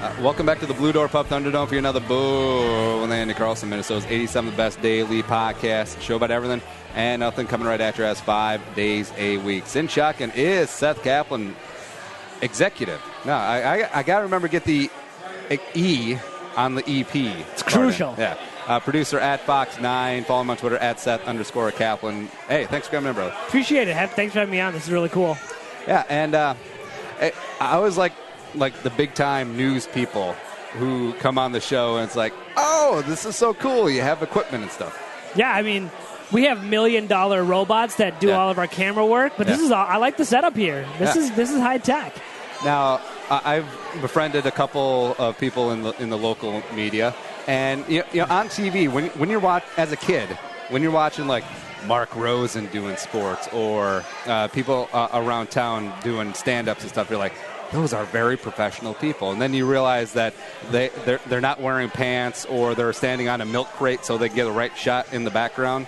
Welcome back to the Blue Door Pub Thunderdome for another Boo with Andy Carlson, Minnesota's 87th Best Daily Podcast. Show about everything and nothing, coming right at you as 5 days a week. Sin Shotgun is Seth Kaplan, executive. No, I got to remember to get the E on the EP. It's crucial. Yeah. Producer at Fox9. Follow him on Twitter at Seth_Kaplan. Hey, thanks for coming in, brother. Appreciate it. Thanks for having me on. This is really cool. Yeah, and I always like the big-time news people who come on the show, and it's like, oh, this is so cool. You have equipment and stuff. Yeah, I mean, we have $1 million robots that do all of our camera work, but this is all, I like the setup here. This is high tech. Now, I've befriended a couple of people in the local media, and you know on TV when you're as a kid, when you're watching like Mark Rosen doing sports or people around town doing stand-ups and stuff, you're like, those are very professional people. And then you realize that they're not wearing pants, or they're standing on a milk crate so they get the right shot in the background.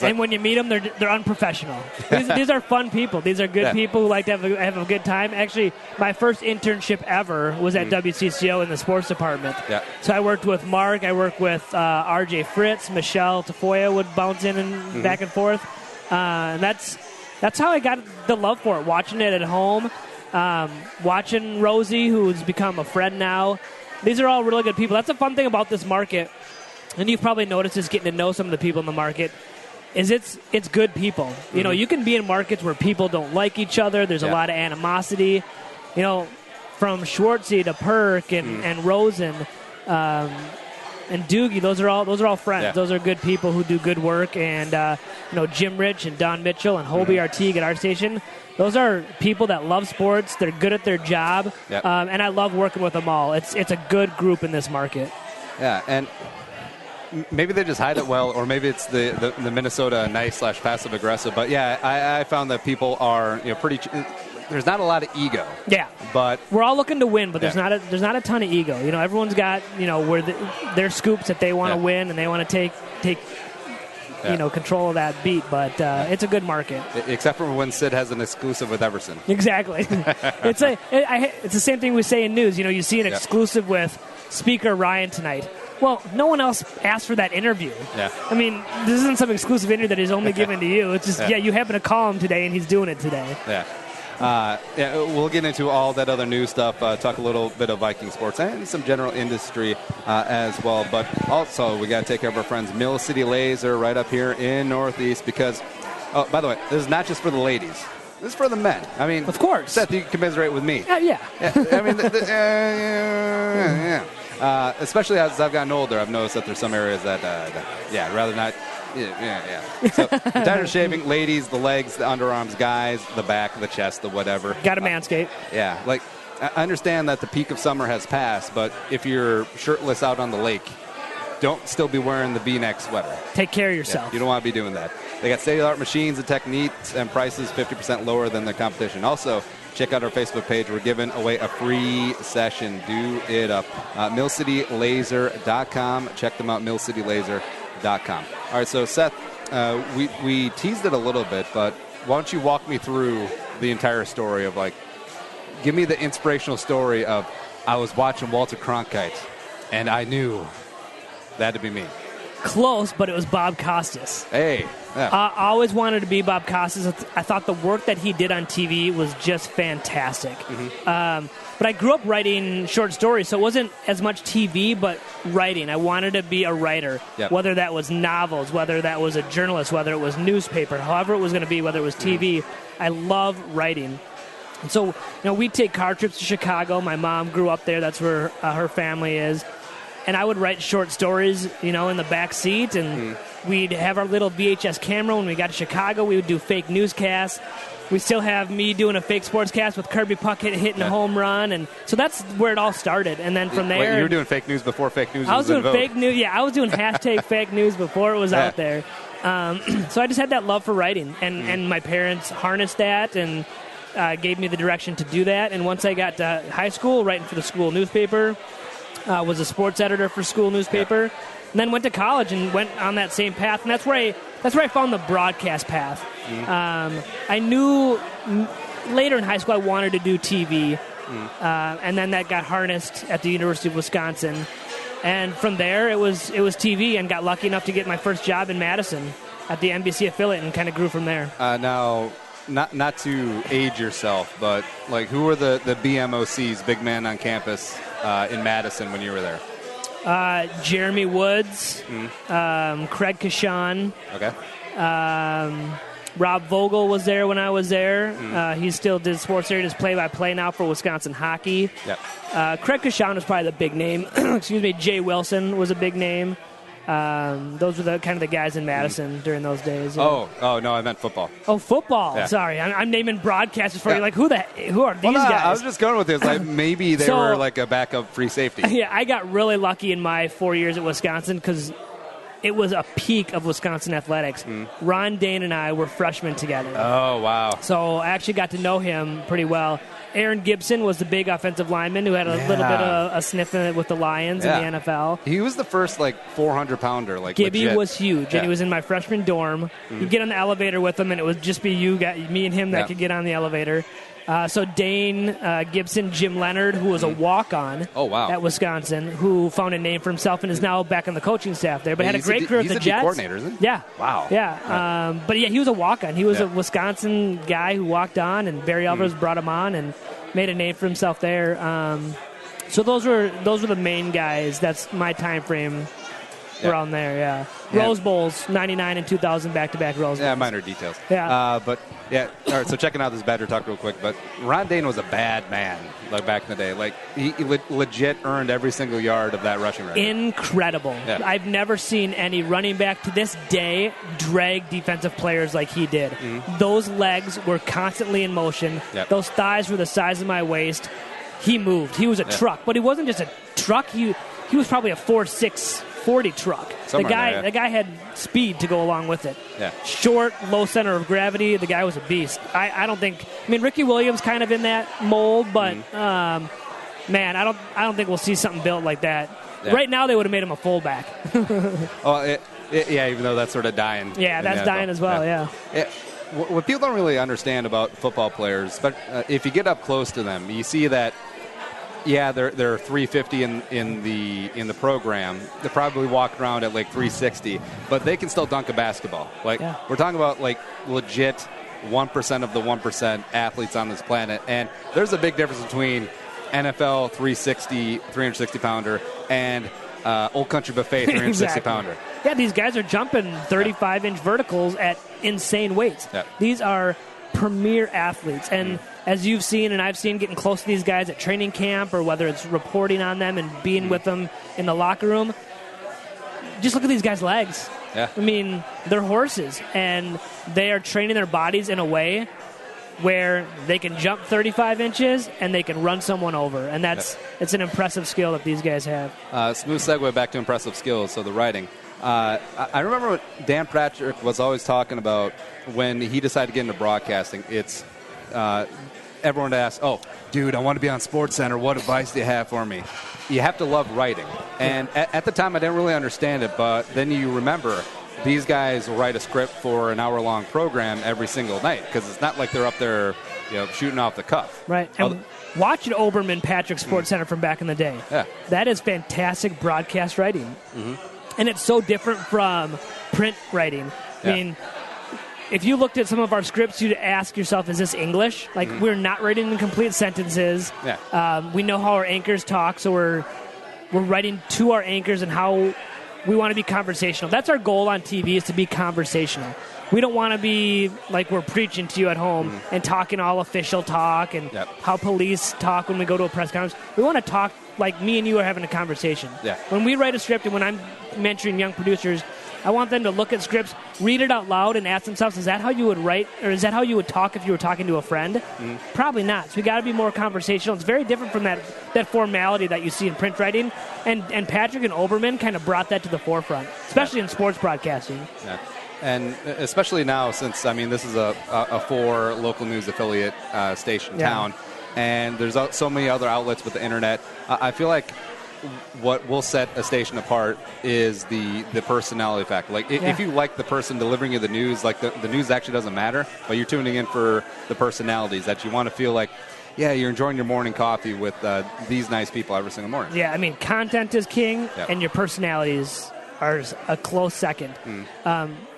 And when you meet them, they're unprofessional. These are fun people. These are good people who like to have a good time. Actually, my first internship ever was at WCCO in the sports department. Yeah. So I worked with Mark. I worked with RJ Fritz. Michelle Tafoya would bounce in and back and forth. And that's how I got the love for it, watching it at home, watching Rosie, who's become a friend now. These are all really good people. That's a fun thing about this market, and you've probably noticed this getting to know some of the people in the market, is it's good people. You know, you can be in markets where people don't like each other. There's a lot of animosity. You know, from Schwartzy to Perk and Rosen and Doogie, those are all friends. Yeah. Those are good people who do good work. And Jim Rich and Don Mitchell and Hobie Artigue at our station, those are people that love sports. They're good at their job, and I love working with them all. It's a good group in this market. Yeah, and maybe they just hide it well, or maybe it's the Minnesota nice/passive aggressive. But yeah, I found that people are pretty. There's not a lot of ego. Yeah, but we're all looking to win. But there's not a ton of ego. You know, everyone's got where their scoops that they want to win, and they want to take control of that beat. But it's a good market. Except for when Sid has an exclusive with Everson. Exactly. It's the same thing we say in news. You see an exclusive with Speaker Ryan tonight. Well, no one else asked for that interview. Yeah. I mean, this isn't some exclusive interview that he's only given to you. It's just, you happen to call him today, and he's doing it today. Yeah. We'll get into all that other news stuff, talk a little bit of Viking sports and some general industry as well. But also, we got to take care of our friends, Mill City Laser, right up here in Northeast, because, oh, by the way, this is not just for the ladies. This is for the men. I mean, of course. Seth, you can commiserate with me. Yeah. I mean, especially as I've gotten older, I've noticed that there's some areas that I'd rather not. Yeah. So, tighter shaving, ladies, the legs, the underarms, guys, the back, the chest, the whatever. Got to manscape. Yeah. Like, I understand that the peak of summer has passed, but if you're shirtless out on the lake, don't still be wearing the V-neck sweater. Take care of yourself. Yeah, you don't want to be doing that. They got state-of-the-art machines and techniques and prices 50% lower than the competition. Also, check out our Facebook page. We're giving away a free session. Do it up. MillCityLaser.com. Check them out, MillCityLaser.com. All right, so Seth, we teased it a little bit, but why don't you walk me through the entire story of, give me the inspirational story of, I was watching Walter Cronkite, and I knew that to be me. Close, but it was Bob Costas. Hey. Yeah. I always wanted to be Bob Costas. I thought the work that he did on TV was just fantastic. But I grew up writing short stories, so it wasn't as much TV, but writing. I wanted to be a writer, whether that was novels, whether that was a journalist, whether it was newspaper, however it was going to be, whether it was TV. I love writing. And so, we'd take car trips to Chicago. My mom grew up there. That's where her family is. And I would write short stories, in the back seat, and we'd have our little VHS camera. When we got to Chicago, we would do fake newscasts. We still have me doing a fake sportscast with Kirby Puckett hitting a home run, and so that's where it all started. And then from there, wait, you were doing fake news before fake news. I was doing fake news. Yeah, I was doing hashtag fake news before it was out there. So I just had that love for writing, and my parents harnessed that and gave me the direction to do that. And once I got to high school, writing for the school newspaper. Was a sports editor for school newspaper, and then went to college and went on that same path. And that's where I found the broadcast path. I knew later in high school I wanted to do TV, and then that got harnessed at the University of Wisconsin. And from there, it was TV, and got lucky enough to get my first job in Madison at the NBC affiliate, and kind of grew from there. Now, not to age yourself, but like, who were the BMOCs, big men on campus in Madison when you were there? Jeremy Woods, Craig Kashan. Okay. Rob Vogel was there when I was there. He still did sports there. He does play-by-play now for Wisconsin hockey. Yep. Craig Kashan was probably the big name. Excuse me. Jay Wilson was a big name. Those were the kind of the guys in Madison during those days. Yeah. Oh no, I meant football. Oh, football. Yeah. Sorry, I'm naming broadcasters for you. Like, who are these guys? I was just going with this. Like, maybe they were like a backup free safety. Yeah, I got really lucky in my 4 years at Wisconsin because it was a peak of Wisconsin athletics. Ron Dane and I were freshmen together. Oh, wow. So I actually got to know him pretty well. Aaron Gibson was the big offensive lineman who had a little bit of a sniff in it with the Lions in the NFL. He was the first, 400-pounder, Gibby legit. was huge, and he was in my freshman dorm. You get on the elevator with him, and it would just be me and him that could get on the elevator. So Dane Gibson, Jim Leonard, who was a walk-on at Wisconsin, who found a name for himself and is now back on the coaching staff there, but had a great career at the Jets. He's a coordinator, isn't he? Yeah. Wow. Yeah. But he was a walk-on. He was a Wisconsin guy who walked on, and Barry Alvarez brought him on and made a name for himself there. So those were the main guys. That's my time frame. Around there, yeah. Rose Bowls, 99 and 2000 back-to-back Rose Bowls. Yeah, minor details. Yeah. But, all right, so checking out this Badger Talk real quick. But Ron Dane was a bad man, back in the day. He legit earned every single yard of that rushing record. Incredible. Yeah. I've never seen any running back to this day drag defensive players like he did. Those legs were constantly in motion. Yep. Those thighs were the size of my waist. He moved. He was a truck. But he wasn't just a truck. He was probably a 4.6 40 truck. The guy had speed to go along with it. Yeah. Short, low center of gravity. The guy was a beast. I don't think. I mean, Ricky Williams kind of in that mold, but man, I don't think we'll see something built like that. Yeah. Right now, they would have made him a fullback. Even though that's sort of dying. Yeah, that's dying as well. Yeah. What people don't really understand about football players, but if you get up close to them, you see that. Yeah, they're 350 in the program. They're probably walking around at 360, but they can still dunk a basketball. We're talking about legit 1% of the 1% athletes on this planet, and there's a big difference between NFL 360 pounder and Old Country Buffet 360 pounder. Yeah, these guys are jumping 35-inch verticals at insane weights. Yeah. These are premier athletes, and as you've seen and I've seen getting close to these guys at training camp, or whether it's reporting on them and being with them in the locker room, just look at these guys' legs. Yeah. I mean, they're horses, and they are training their bodies in a way where they can jump 35 inches and they can run someone over, and it's an impressive skill that these guys have. Smooth segue back to impressive skills, so the writing. I remember what Dan Patrick was always talking about when he decided to get into broadcasting. It's everyone asks, "Oh, dude, I want to be on SportsCenter. What advice do you have for me?" You have to love writing. And at the time, I didn't really understand it, but then you remember these guys will write a script for an hour-long program every single night, because it's not like they're up there, shooting off the cuff. Right. And watching Oberman Patrick SportsCenter from back in the day, that is fantastic broadcast writing. Mm-hmm. And it's so different from print writing. I mean, if you looked at some of our scripts, you'd ask yourself, is this English? We're not writing in complete sentences. Yeah. We know how our anchors talk, so we're writing to our anchors and how we want to be conversational. That's our goal on TV, is to be conversational. We don't want to be like we're preaching to you at home and talking all official talk and how police talk when we go to a press conference. We want to talk like me and you are having a conversation. Yeah. When we write a script and when I'm mentoring young producers, I want them to look at scripts, read it out loud, and ask themselves, is that how you would write, or is that how you would talk if you were talking to a friend? Probably not. So we got to be more conversational. It's very different from that formality that you see in print writing, and Patrick and Oberman kind of brought that to the forefront, especially in sports broadcasting. Yeah. And especially now, since, this is a 4 local news affiliate station town, and there's so many other outlets with the internet, I feel like what will set a station apart is the personality factor. If you like the person delivering you the news, the news actually doesn't matter, but you're tuning in for the personalities that you want to feel like yeah, you're enjoying your morning coffee with these nice people every single morning. Yeah, I mean, content is king, and your personalities are a close second.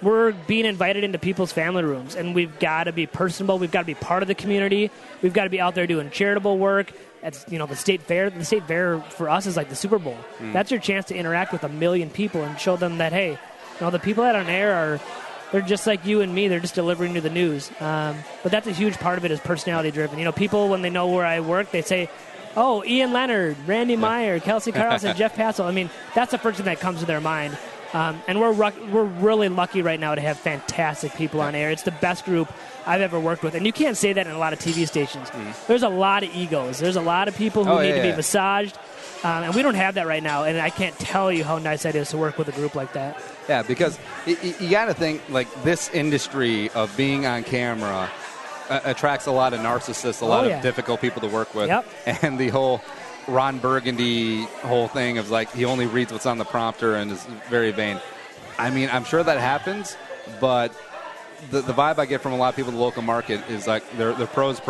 We're being invited into people's family rooms, and we've got to be personable. We've got to be part of the community. We've got to be out there doing charitable work. It's, the state fair. The state fair for us is like the Super Bowl. That's your chance to interact with 1 million people and show them that, hey, the people that are on air they're just like you and me. They're just delivering you the news. But that's a huge part of it is personality driven. People, when they know where I work, they say, oh, Ian Leonard, Randy Meyer, Kelsey Carlson, Jeff Passel. I mean, that's the first thing that comes to their mind. And we're really lucky right now to have fantastic people on air. It's the best group I've ever worked with. And you can't say that in a lot of TV stations. There's a lot of egos. There's a lot of people who need to be massaged. And we don't have that right now. And I can't tell you how nice that is to work with a group like that. Yeah, because you got to think, like, this industry of being on camera attracts a lot of narcissists, a lot of difficult people to work with. And the whole Ron Burgundy whole thing of, like, he only reads what's on the prompter and is very vain. I mean, I'm sure that happens, but the vibe I get from a lot of people in the local market is, like, they're pros.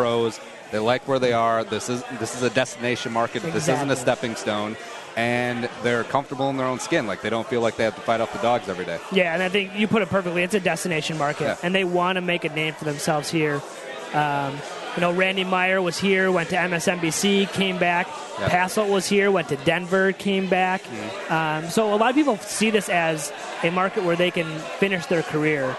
They like where they are. This is a destination market. Exactly. This isn't a stepping stone. And they're comfortable in their own skin. Like, they don't feel like they have to fight off the dogs every day. Yeah, and I think you put it perfectly. It's a destination market, and they want to make a name for themselves here. Randy Meyer was here, went to MSNBC, came back. Passel was here, went to Denver, came back. So a lot of people see this as a market where they can finish their career.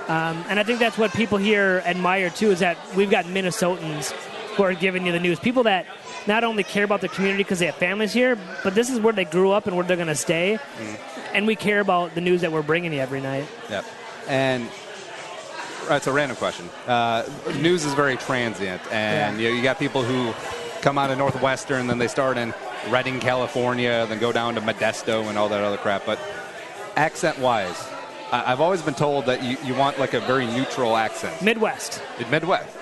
And I think that's what people here admire, too, is that we've got Minnesotans who are giving you the news. People that not only care about the community because they have families here, but this is where they grew up and where they're going to stay. And we care about the news that we're bringing you every night. And it's a random question. News is very transient, and you got people who come out of Northwestern, then they start in Redding, California, then go down to Modesto and all that other crap. But accent-wise, I've always been told that you want, like, a very neutral accent. Midwest.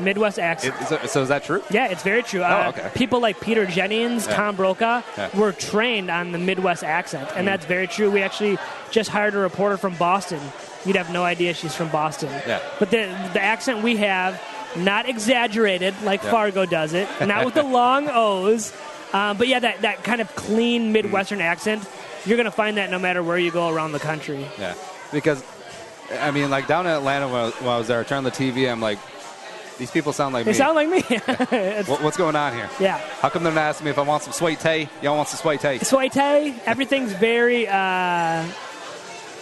Midwest accent. So is that true? Yeah, it's very true. Okay. People like Peter Jennings, Tom Brokaw were trained on the Midwest accent, and that's very true. We actually just hired a reporter from Boston. You'd have no idea she's from Boston. But the accent we have, not exaggerated like Fargo does it, not with the long O's, but that kind of clean Midwestern accent, you're going to find that no matter where you go around the country. Because, I mean, like, down in Atlanta when I was there, turning on the TV, I'm like, these people sound like me. They sound like me. What's going on here? How come they're not asking me if I want some sweet tea? Y'all want some sweet tea? Sweet tea? Everything's very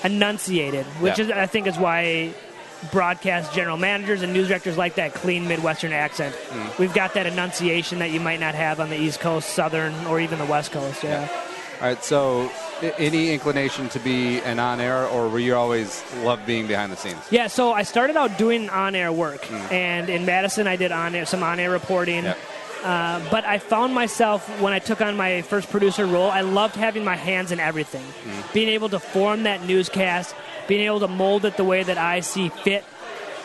enunciated, which is, I think, is why broadcast general managers and news directors like that clean Midwestern accent. We've got that enunciation that you might not have on the East Coast, Southern, or even the West Coast. All right, so any inclination to be an on-air, or were you always loved being behind the scenes? Yeah, so I started out doing on-air work, and in Madison I did some on-air reporting. But I found myself, when I took on my first producer role, I loved having my hands in everything. Being able to form that newscast, being able to mold it the way that I see fit.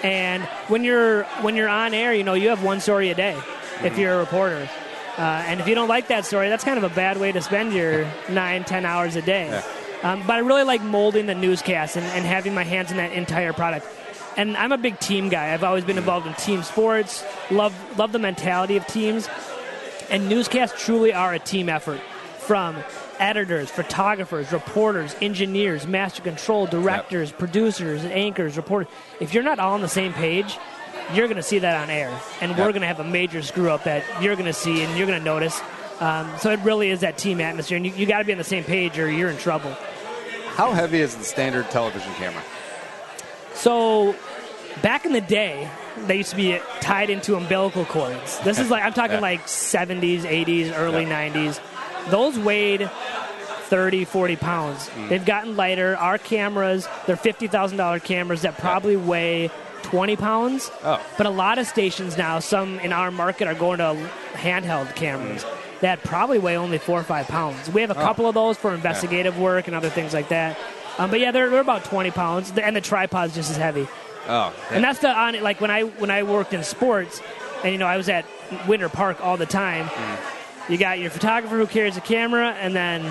And when you're on air, you have one story a day if you're a reporter. And if you don't like that story, that's kind of a bad way to spend your 9-10 hours a day. But I really like molding the newscast and having my hands in that entire product. And I'm a big team guy. I've always been involved in team sports, love the mentality of teams. And newscasts truly are a team effort, from editors, photographers, reporters, engineers, master control, directors, producers, anchors, reporters. If you're not all on the same page, you're going to see that on air. And we're going to have a major screw-up that you're going to see and you're going to notice. So it really is that team atmosphere. And you got to be on the same page or you're in trouble. How heavy is the standard television camera? So back in the day, they used to be tied into umbilical cords. This is I'm talking like 70s, 80s, early 90s. Those weighed 30, 40 pounds. They've gotten lighter. Our cameras, they're $50,000 cameras that probably weigh 20 pounds. But a lot of stations now, some in our market, are going to handheld cameras that probably weigh only 4 or 5 pounds. We have a couple of those for investigative work and other things like that. But yeah, they're about 20 pounds, and the tripod's just as heavy. And that's when I worked in sports, and I was at Winter Park all the time. You got your photographer who carries a camera, and then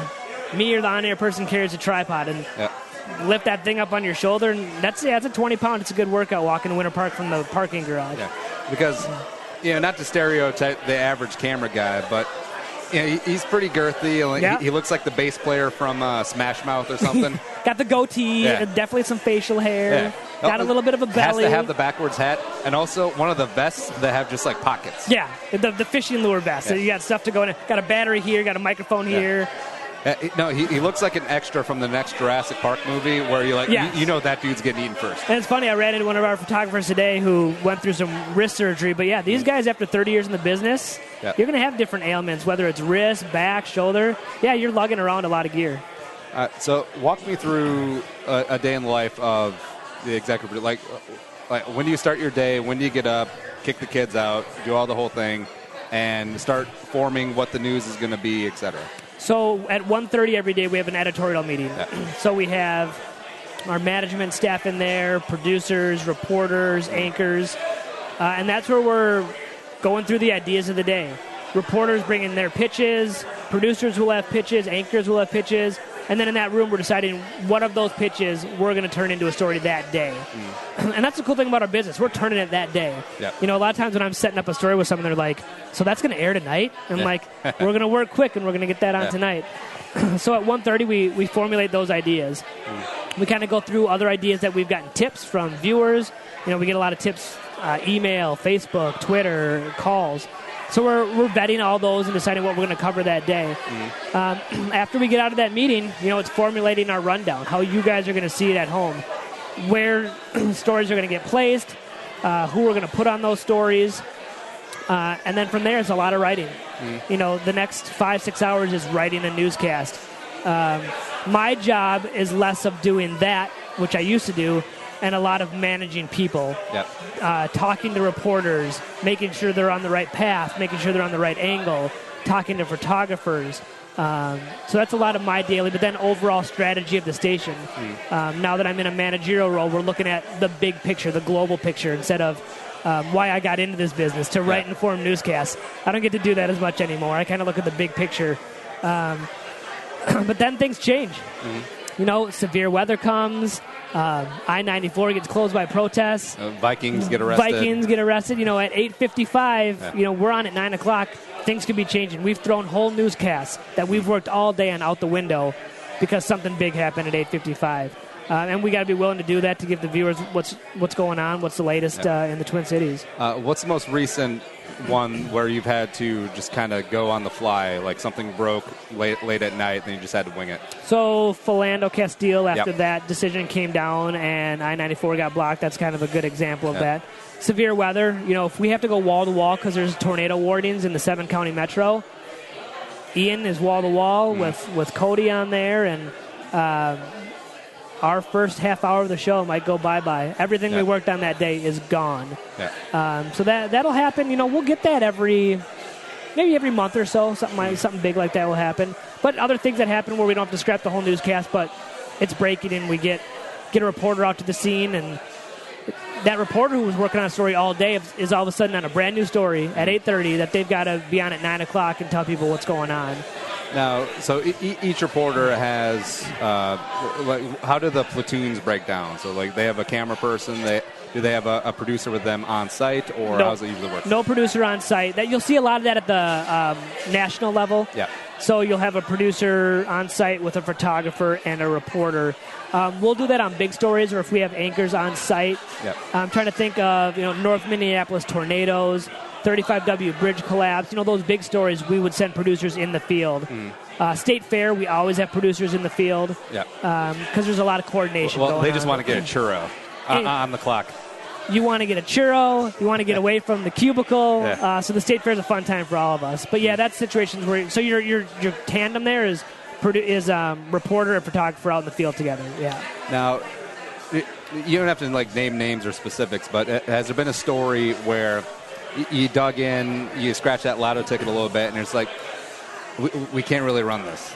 me or the on-air person carries a tripod, and lift that thing up on your shoulder, and that's a 20 pound. It's a good workout walking to Winter Park from the parking garage. Because not to stereotype the average camera guy, but he's pretty girthy. He looks like the bass player from Smash Mouth or something. Got the goatee, definitely some facial hair. Got a little bit of a belly. Has to have the backwards hat, and also one of the vests that have just like pockets. Yeah, the fishing lure vest. So you got stuff to go in. Got a battery here, got a microphone here. No, he looks like an extra from the next Jurassic Park movie where you're like, you know that dude's getting eaten first. And it's funny, I ran into one of our photographers today who went through some wrist surgery. But, these guys, after 30 years in the business, you're going to have different ailments, whether it's wrist, back, shoulder. Yeah, you're lugging around a lot of gear. So walk me through a day in the life of the executive. Like when do you start your day? When do you get up, kick the kids out, do all the whole thing, and start forming what the news is going to be, et cetera? So at 1:30 every day, we have an editorial meeting. So we have our management staff in there, producers, reporters, anchors, and that's where we're going through the ideas of the day. Reporters bring in their pitches, producers will have pitches, anchors will have pitches, and then in that room we're deciding what of those pitches we're going to turn into a story that day. And that's the cool thing about our business. We're turning it that day. A lot of times when I'm setting up a story with someone, they're like, so that's going to air tonight? And I'm like, we're going to work quick and we're going to get that on tonight. So at 1:30 we formulate those ideas. We kind of go through other ideas that we've gotten tips from viewers. We get a lot of tips, email, Facebook, Twitter, calls. So we're vetting all those and deciding what we're going to cover that day. After we get out of that meeting, it's formulating our rundown, how you guys are going to see it at home, where stories are going to get placed, who we're going to put on those stories. And then from there, it's a lot of writing. The next 5-6 hours is writing a newscast. My job is less of doing that, which I used to do, and a lot of managing people, talking to reporters, making sure they're on the right path, making sure they're on the right angle, talking to photographers. So that's a lot of my daily, but then overall strategy of the station. Now that I'm in a managerial role, we're looking at the big picture, the global picture, instead of why I got into this business, to write informed newscasts. I don't get to do that as much anymore. I kind of look at the big picture. But then things change. Severe weather comes. I-94 gets closed by protests. Vikings get arrested. At 8:55, we're on at 9 o'clock. Things could be changing. We've thrown whole newscasts that we've worked all day on out the window because something big happened at 8:55. And we got to be willing to do that to give the viewers what's going on, what's the latest in the Twin Cities. What's the most recent one where you've had to just kind of go on the fly, like something broke late at night, and you just had to wing it? So Philando Castile, after that decision came down and I-94 got blocked, that's kind of a good example of that. Severe weather, if we have to go wall-to-wall because there's tornado warnings in the 7-county metro, Ian is wall-to-wall with Cody on there, and our first half hour of the show might go bye-bye. Everything we worked on that day is gone. So that'll happen. We'll get that maybe every month or so. Something big like that will happen. But other things that happen where we don't have to scrap the whole newscast, but it's breaking and we get a reporter out to the scene, and that reporter who was working on a story all day is all of a sudden on a brand new story at 8:30 that they've got to be on at 9 o'clock and tell people what's going on. Now, so each reporter has, how do the platoons break down? So, they have a camera person, do they have a producer with them on site, or how does it usually work? No producer on site. You'll see a lot of that at the national level. So you'll have a producer on site with a photographer and a reporter. We'll do that on big stories, or if we have anchors on site. I'm trying to think of, North Minneapolis tornadoes, 35W bridge collapse. Those big stories, we would send producers in the field. State Fair, we always have producers in the field because there's a lot of coordination going on. They just want to get a churro on the clock. You want to get a churro. You want to get away from the cubicle. So the State Fair is a fun time for all of us. But, that's situations where – so your tandem there is reporter and photographer out in the field together. Now, you don't have to, name names or specifics, but has there been a story where you dug in, you scratched that lotto ticket a little bit, and it's like, we can't really run this?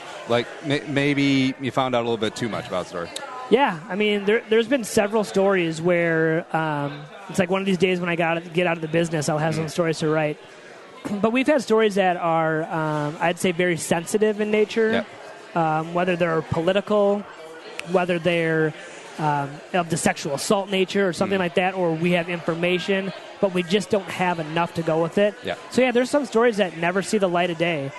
Maybe you found out a little bit too much about the story. Yeah, I mean, there's been several stories where it's like one of these days when I get out of the business, I'll have some stories to write. But we've had stories that are, I'd say, very sensitive in nature, whether they're political, whether they're of the sexual assault nature or something like that, or we have information, but we just don't have enough to go with it. Yeah. So, yeah, there's some stories that never see the light of day.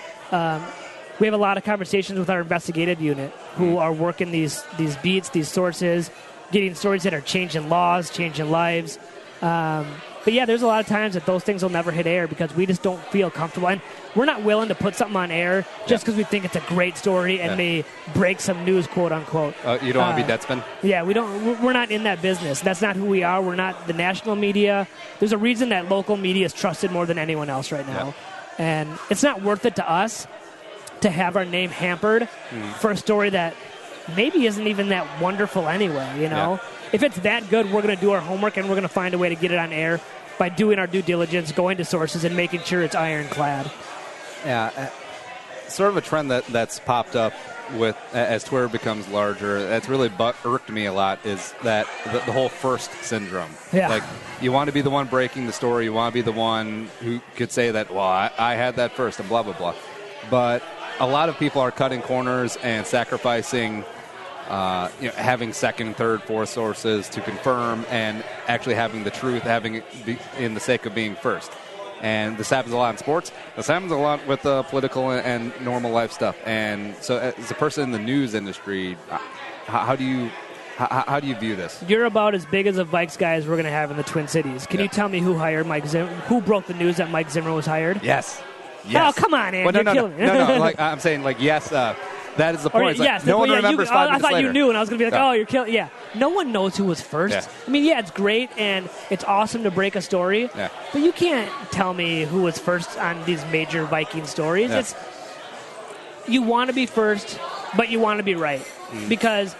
We have a lot of conversations with our investigative unit who are working these beats, these sources, getting stories that are changing laws, changing lives. But, yeah, there's a lot of times that those things will never hit air because we just don't feel comfortable. And we're not willing to put something on air just because we think it's a great story and may break some news, quote, unquote. You don't want to be Deadspin? Yeah, we're not in that business. That's not who we are. We're not the national media. There's a reason that local media is trusted more than anyone else right now. Yeah. And it's not worth it to us to have our name hampered for a story that maybe isn't even that wonderful anyway, you know? Yeah. If it's that good, we're going to do our homework and we're going to find a way to get it on air by doing our due diligence, going to sources, and making sure it's ironclad. Yeah, sort of a trend that's popped up with as Twitter becomes larger. That's really irked me a lot. Is that the whole first syndrome? Yeah. Like you want to be the one breaking the story. You want to be the one who could say that. Well, I had that first, and blah blah blah. But a lot of people are cutting corners and sacrificing. Having second, third, fourth sources to confirm and actually having the truth, having it in the sake of being first. And this happens a lot in sports. This happens a lot with political and normal life stuff. And so as a person in the news industry, how do you view this? You're about as big as the Vikes guys we're going to have in the Twin Cities. Can you tell me who hired Mike Zimmer? Who broke the news that Mike Zimmer was hired? Yes. Oh, come on, Andy. Well, no. Like, I'm saying, like, yes, that is the point. Yes, no one remembers 5 minutes I thought later. you knew, and I was going to be like, oh, you're killing. Yeah. No one knows who was first. Yeah. I mean, yeah, it's great, and it's awesome to break a story, but you can't tell me who was first on these major Viking stories. Yeah. You want to be first, but you want to be right. Because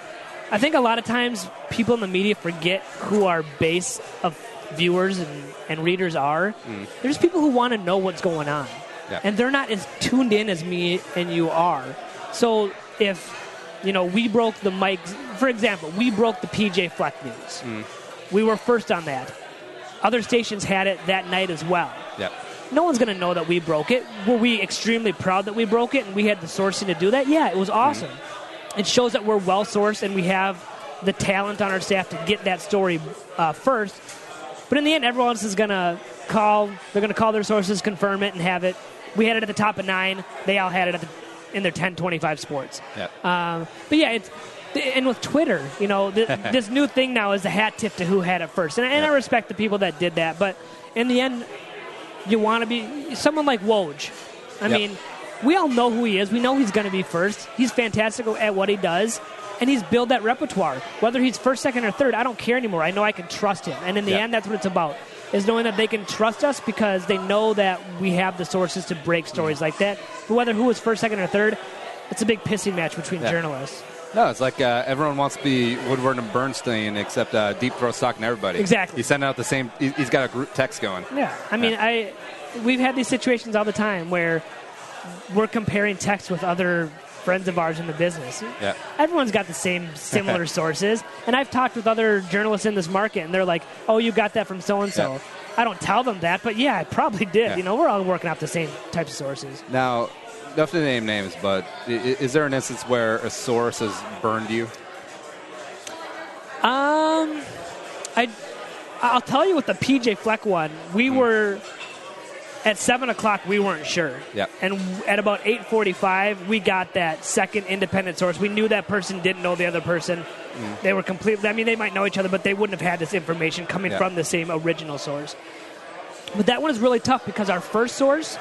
I think a lot of times people in the media forget who our base of viewers and readers are. There's people who want to know what's going on. Yeah. And they're not as tuned in as me and you are. So if, we broke the mic, for example, we broke the PJ Fleck news. We were first on that. Other stations had it that night as well. Yep. No one's going to know that we broke it. Were we extremely proud that we broke it and we had the sourcing to do that? Yeah, it was awesome. It shows that we're well-sourced and we have the talent on our staff to get that story first. But in the end, everyone else is going to call. They're going to call their sources, confirm it, and have it. We had it at the top of 9. They all had it in their 1025 sports. Yep. But yeah, and with Twitter, this new thing now is the hat tip to who had it first. And I respect the people that did that. But in the end, you want to be someone like Woj. I mean, we all know who he is. We know he's going to be first. He's fantastic at what he does. And he's built that repertoire. Whether he's first, second, or third, I don't care anymore. I know I can trust him. And in the end, that's what it's about, is knowing that they can trust us because they know that we have the sources to break stories like that. But whether who was first, second, or third, it's a big pissing match between journalists. No, it's like everyone wants to be Woodward and Bernstein, except Deep Throat's talking to everybody. Exactly. He's sending out the same. He's got a group text going. Yeah, I mean, we've had these situations all the time where we're comparing texts with other friends of ours in the business. Yeah. Everyone's got the same similar sources, and I've talked with other journalists in this market, and they're like, "Oh, you got that from so and so." I don't tell them that, but yeah, I probably did. Yeah. We're all working off the same types of sources. Now, not to name names, but is there an instance where a source has burned you? I'll tell you with the PJ Fleck one, we were at 7 o'clock. We weren't sure, and at about 8:45, we got that second independent source. We knew that person didn't know the other person. They were completely. I mean, they might know each other, but they wouldn't have had this information coming from the same original source. But that one is really tough because our first source,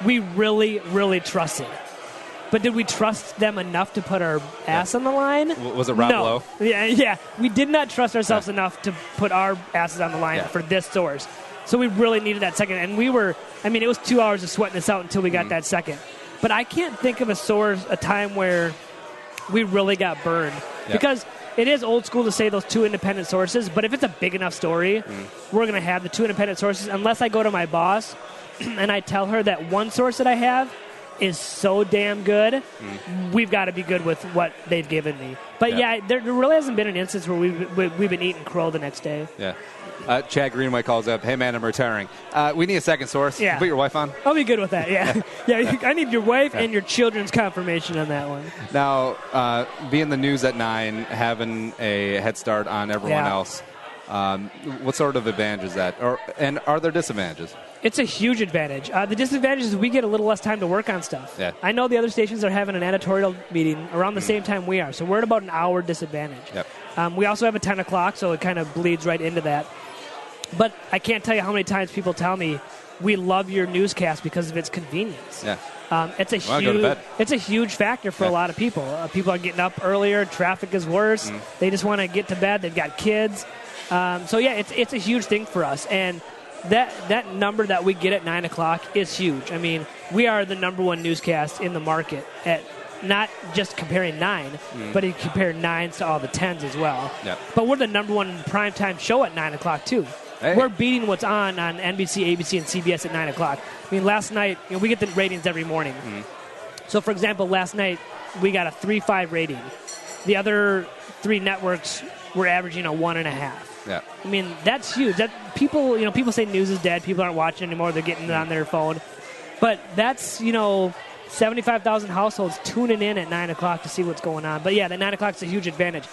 we really, really trusted. But did we trust them enough to put our ass on the line? Was it Rob Lowe? Yeah. We did not trust ourselves enough to put our asses on the line for this source. So we really needed that second. And it was 2 hours of sweating this out until we got that second. But I can't think of a time where we really got burned. Because it is old school to say those two independent sources, but if it's a big enough story, we're going to have the two independent sources. Unless I go to my boss and I tell her that one source that I have is so damn good, we've got to be good with what they've given me. But there really hasn't been an instance where we've been eating crow the next day. Yeah. Chad Greenway calls up, hey, man, I'm retiring. We need a second source. Yeah. Put your wife on? I'll be good with that, yeah. Yeah, I need your wife and your children's confirmation on that one. Now, being the news at 9, having a head start on everyone else, what sort of advantage is that? And are there disadvantages? It's a huge advantage. The disadvantage is we get a little less time to work on stuff. Yeah. I know the other stations are having an editorial meeting around the same time we are, so we're at about an hour disadvantage. Yep. We also have a 10 o'clock, so it kind of bleeds right into that. But I can't tell you how many times people tell me, we love your newscast because of its convenience. Yeah. It's a huge factor for a lot of people. People are getting up earlier. Traffic is worse. They just want to get to bed. They've got kids. It's a huge thing for us. And that number that we get at 9 o'clock is huge. I mean, we are the number one newscast in the market at not just comparing 9, but you compare 9s to all the 10s as well. Yep. But we're the number one primetime show at 9 o'clock, too. Hey. We're beating what's on NBC, ABC, and CBS at 9 o'clock. I mean, last night, we get the ratings every morning. So, for example, last night, we got a 3.5 rating. The other 3 networks were averaging a 1.5. Yeah. I mean, that's huge. That people say news is dead. People aren't watching anymore. They're getting it on their phone. But that's, 75,000 households tuning in at 9 o'clock to see what's going on. But, yeah, that 9 o'clock is a huge advantage.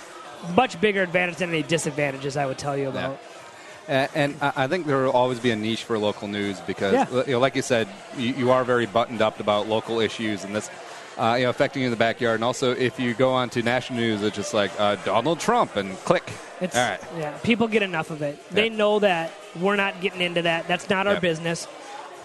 Much bigger advantage than any disadvantages I would tell you about. Yeah. And I think there will always be a niche for local news because, like you said, you are very buttoned up about local issues and this, affecting you in the backyard. And also, if you go on to national news, it's just like Donald Trump and click. All right. Yeah, people get enough of it. They know that we're not getting into that. That's not our business.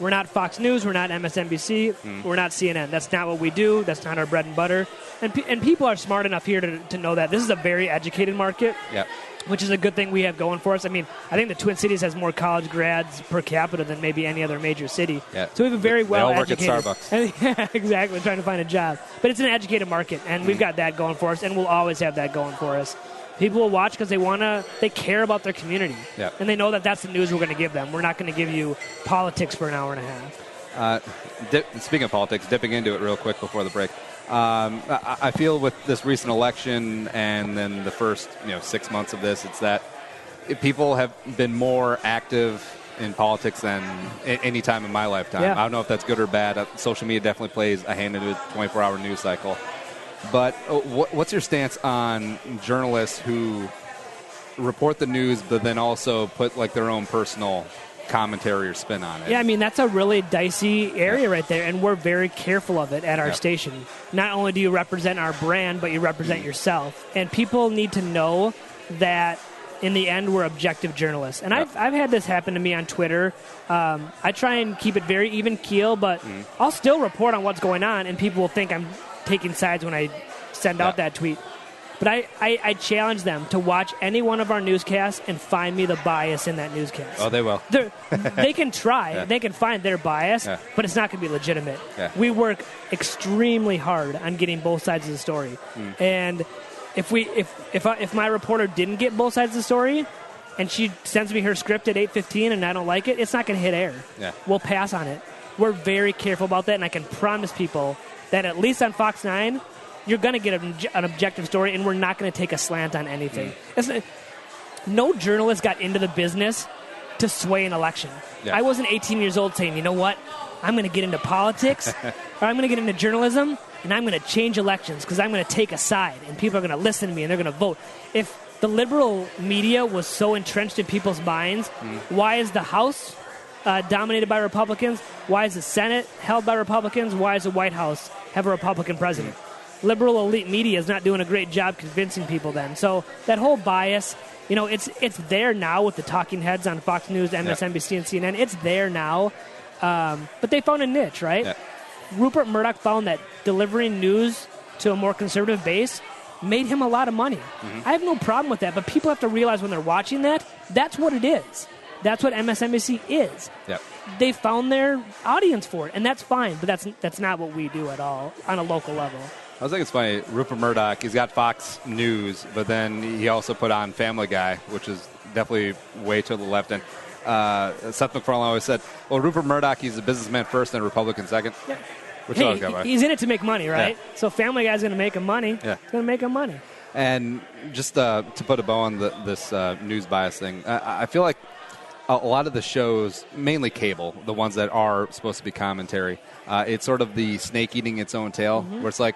We're not Fox News. We're not MSNBC. We're not CNN. That's not what we do. That's not our bread and butter. And people are smart enough here to know that this is a very educated market. Yeah. Which is a good thing we have going for us. I mean, I think the Twin Cities has more college grads per capita than maybe any other major city. Yeah. So we have a very well-educated... They all work at Starbucks. Yeah, exactly, trying to find a job. But it's an educated market, and we've got that going for us, and we'll always have that going for us. People will watch because they care about their community. Yeah. And they know that that's the news we're going to give them. We're not going to give you politics for an hour and a half. Speaking of politics, dipping into it real quick before the break. I feel with this recent election and then the first 6 months of this, it's that people have been more active in politics than any time in my lifetime. Yeah. I don't know if that's good or bad. Social media definitely plays a hand into the 24-hour news cycle. But what's your stance on journalists who report the news but then also put like their own personal commentary or spin on it? Yeah, I mean, that's a really dicey area right there, and we're very careful of it at our station. Not only do you represent our brand, but you represent yourself. And people need to know that in the end, we're objective journalists. And I've had this happen to me on Twitter. I try and keep it very even keel, but I'll still report on what's going on, and people will think I'm taking sides when I send out that tweet. But I challenge them to watch any one of our newscasts and find me the bias in that newscast. Oh, they will. They can try. Yeah. They can find their bias, but it's not going to be legitimate. Yeah. We work extremely hard on getting both sides of the story. And if my reporter didn't get both sides of the story and she sends me her script at 8:15 and I don't like it, it's not going to hit air. Yeah. We'll pass on it. We're very careful about that, and I can promise people that at least on Fox 9, you're going to get an objective story, and we're not going to take a slant on anything. No journalist got into the business to sway an election. Yeah. I wasn't 18 years old saying, you know what, I'm going to get into politics, or I'm going to get into journalism, and I'm going to change elections because I'm going to take a side, and people are going to listen to me, and they're going to vote. If the liberal media was so entrenched in people's minds, why is the House dominated by Republicans? Why is the Senate held by Republicans? Why does the White House have a Republican president? Liberal elite media is not doing a great job convincing people then. So that whole bias, it's there now with the talking heads on Fox News, MSNBC, and CNN. It's there now. But they found a niche, right? Yeah. Rupert Murdoch found that delivering news to a more conservative base made him a lot of money. I have no problem with that, but people have to realize when they're watching that, that's what it is. That's what MSNBC is. Yep. They found their audience for it, and that's fine, but that's not what we do at all on a local level. I think it's funny. Rupert Murdoch, he's got Fox News, but then he also put on Family Guy, which is definitely way to the left. And Seth MacFarlane always said, well, Rupert Murdoch, he's a businessman first and a Republican second. Yeah. Which he's in it to make money, right? Yeah. So Family Guy's going to make him money. Yeah. It's going to make him money. And just to put a bow on this news bias thing, I feel like a lot of the shows, mainly cable, the ones that are supposed to be commentary, it's sort of the snake eating its own tail, where it's like,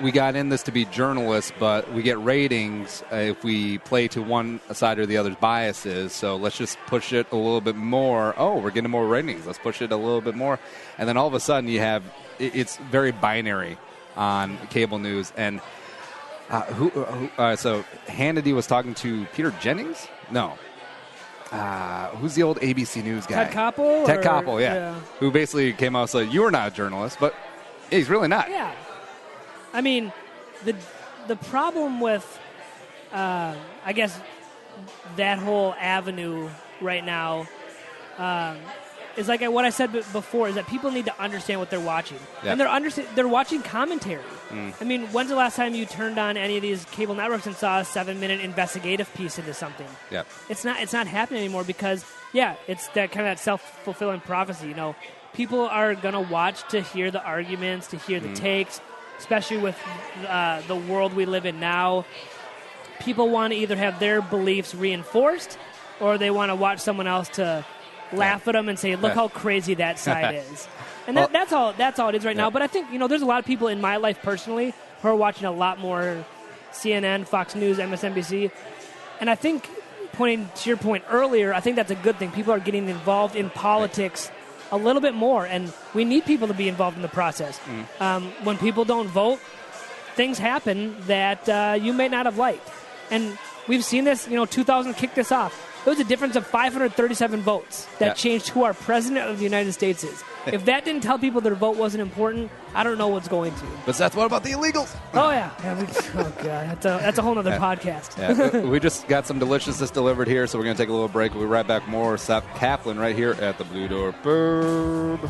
we got in this to be journalists, but we get ratings if we play to one side or the other's biases, so let's just push it a little bit more. Oh, we're getting more ratings. Let's push it a little bit more. And then all of a sudden you have, it's very binary on cable news. And so Hannity was talking to Peter Jennings? No. Who's the old ABC News guy? Ted Koppel? Ted Koppel, yeah. Who basically came out and said, you are not a journalist, but he's really not. Yeah. I mean, the problem with, I guess, that whole avenue right now is like what I said before, is that people need to understand what they're watching. Yep. And they're watching commentary. I mean, when's the last time you turned on any of these cable networks and saw a 7-minute investigative piece into something? Yep. It's not happening anymore because, it's that kind of that self-fulfilling prophecy. People are going to watch to hear the arguments, to hear the takes, especially with the world we live in now. People want to either have their beliefs reinforced or they want to watch someone else to laugh at them and say, look how crazy that side is. And that's all it is right now. But I think, there's a lot of people in my life personally who are watching a lot more CNN, Fox News, MSNBC. And I think, pointing to your point earlier, I think that's a good thing. People are getting involved in politics a little bit more, and we need people to be involved in the process. When people don't vote, things happen that you may not have liked. And we've seen this, 2000 kicked this off. There was a difference of 537 votes that changed who our president of the United States is. If that didn't tell people their vote wasn't important, I don't know what's going to. But Seth, what about the illegals? Oh, yeah. Oh, God. That's a whole other podcast. We just got some deliciousness delivered here, so we're going to take a little break. We'll be right back. More Seth Kaplan right here at the Blue Door Pub.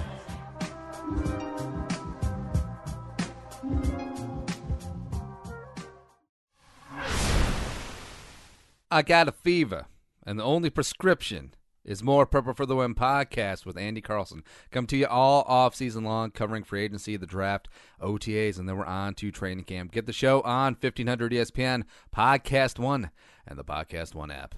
I got a fever, and the only prescription is more Purple for the Win podcast with Andy Carlson. Come to you all off-season long, covering free agency, the draft, OTAs, and then we're on to training camp. Get the show on 1500 ESPN, Podcast One, and the Podcast One app.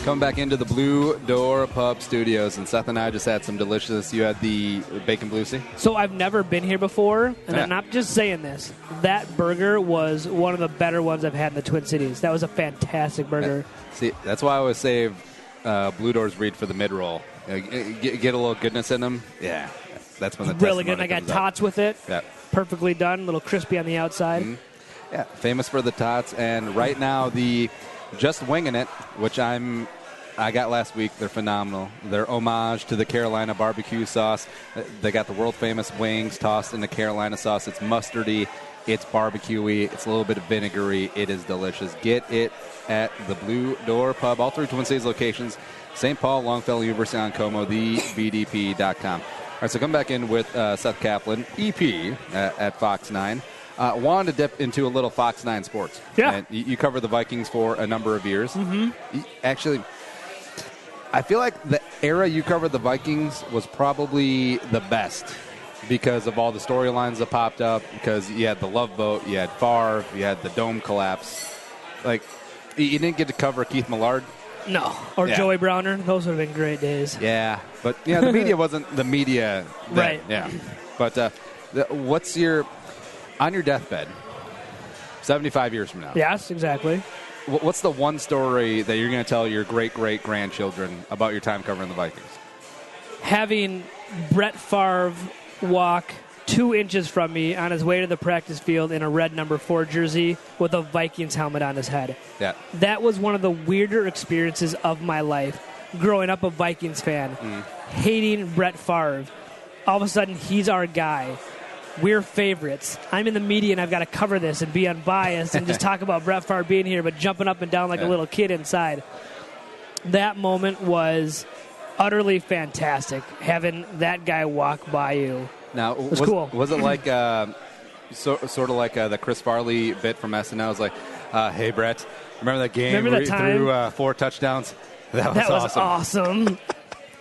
Coming back into the Blue Door Pub Studios, and Seth and I just had some delicious. You had the bacon bluesy. So I've never been here before, and I'm not just saying this. That burger was one of the better ones I've had in the Twin Cities. That was a fantastic burger. See, that's why I always save Blue Door's breed for the mid-roll. Get a little goodness in them. Yeah, that's when the really good. And I got tots with it. Yeah. Perfectly done, a little crispy on the outside. Mm-hmm. Yeah, famous for the tots, and right now the Just Winging It, which I got last week. They're phenomenal. They're homage to the Carolina barbecue sauce. They got the world-famous wings tossed in the Carolina sauce. It's mustardy. It's barbecue-y. It's a little bit of vinegary. It is delicious. Get it at the Blue Door Pub. All three Twin Cities locations. St. Paul, Longfellow, University on Como, thebdp.com. All right, so come back in with Seth Kaplan, EP, at Fox 9. Wanted to dip into a little Fox 9 sports. Yeah. And you covered the Vikings for a number of years. Mm-hmm. Actually, I feel like the era you covered the Vikings was probably the best because of all the storylines that popped up, because you had the Love Boat, you had Favre, you had the dome collapse. Like, you didn't get to cover Keith Millard. No. Or Joey Browner. Those would have been great days. Yeah. But, the media wasn't the media then. Right. Yeah. But what's on your deathbed, 75 years from now? Yes, exactly. What's the one story that you're going to tell your great-great-grandchildren about your time covering the Vikings? Having Brett Favre walk 2 inches from me on his way to the practice field in a red number 4 jersey with a Vikings helmet on his head. Yeah. That was one of the weirder experiences of my life. Growing up a Vikings fan, hating Brett Favre. All of a sudden, he's our guy. We're favorites. I'm in the media, and I've got to cover this and be unbiased and just talk about Brett Favre being here, but jumping up and down like a little kid inside. That moment was utterly fantastic, having that guy walk by you. Now, was cool. Was it like sort of like the Chris Farley bit from SNL? It was like, hey, Brett, remember that game where he threw 4 touchdowns? That was awesome.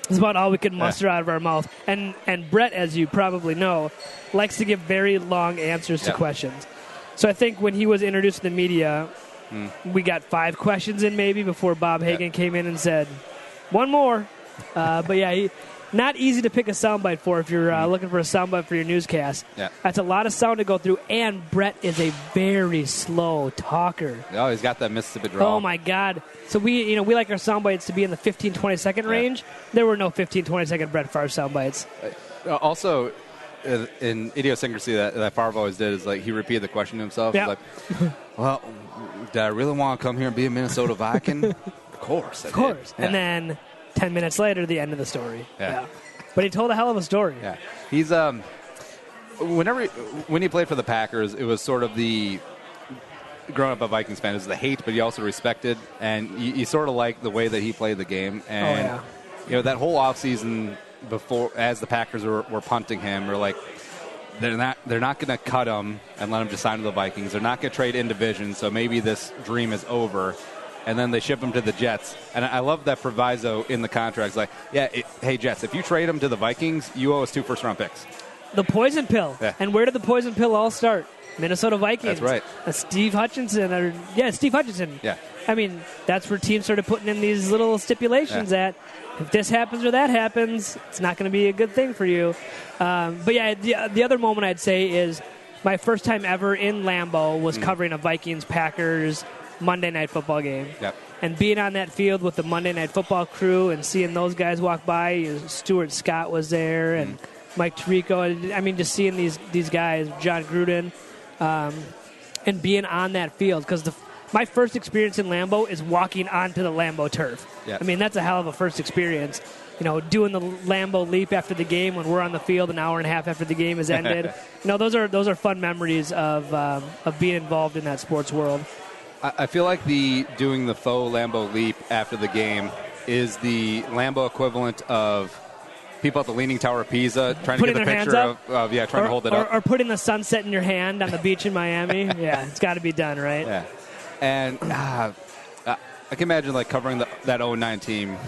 It's about all we could muster out of our mouth. And Brett, as you probably know, likes to give very long answers to questions. So I think when he was introduced to the media, we got 5 questions in maybe before Bob Hagan came in and said, one more. But yeah, not easy to pick a soundbite for if you're looking for a soundbite for your newscast. Yeah. That's a lot of sound to go through, and Brett is a very slow talker. Oh, he's got that Mississippi drawl. Oh, my God. So we like our soundbites to be in the 15, 20-second range. There were no 15, 20-second Brett Favre soundbites. Also, in idiosyncrasy that Favre always did is, like, he repeated the question to himself. Yep. Like, well, did I really want to come here and be a Minnesota Viking? Of course. Of course. Yeah. And then 10 minutes later, the end of the story. Yeah. But he told a hell of a story. Yeah. He's when he played for the Packers, it was sort of the growing up a Vikings fan, it was the hate, but you also respected, and you sort of like the way that he played the game. And that whole offseason before, as the Packers were punting him, or like they're not going to cut him and let him just sign to the Vikings. They're not going to trade in division, so maybe this dream is over. And then they ship him to the Jets. And I love that proviso in the contract. It's like, hey, Jets, if you trade him to the Vikings, you owe us 2 first-round picks. The poison pill. Yeah. And where did the poison pill all start? Minnesota Vikings. That's right. Steve Hutchinson. Steve Hutchinson. Yeah. I mean, that's where teams started putting in these little stipulations that if this happens or that happens, it's not going to be a good thing for you. But the other moment I'd say is my first time ever in Lambeau was covering a Vikings-Packers Monday Night Football game. Yep. And being on that field with the Monday Night Football crew and seeing those guys walk by, Stuart Scott was there and Mike Tirico. I mean, just seeing these guys, John Gruden, and being on that field. Because my first experience in Lambeau is walking onto the Lambeau turf. Yep. I mean, that's a hell of a first experience. Doing the Lambeau leap after the game when we're on the field an hour and a half after the game has ended. Those are fun memories of being involved in that sports world. I feel like doing the faux Lambeau leap after the game is the Lambeau equivalent of people at the Leaning Tower of Pisa trying to get the picture of trying to hold it up. Or putting the sunset in your hand on the beach in Miami. Yeah, it's got to be done, right? Yeah. And I can imagine like covering that 09 team.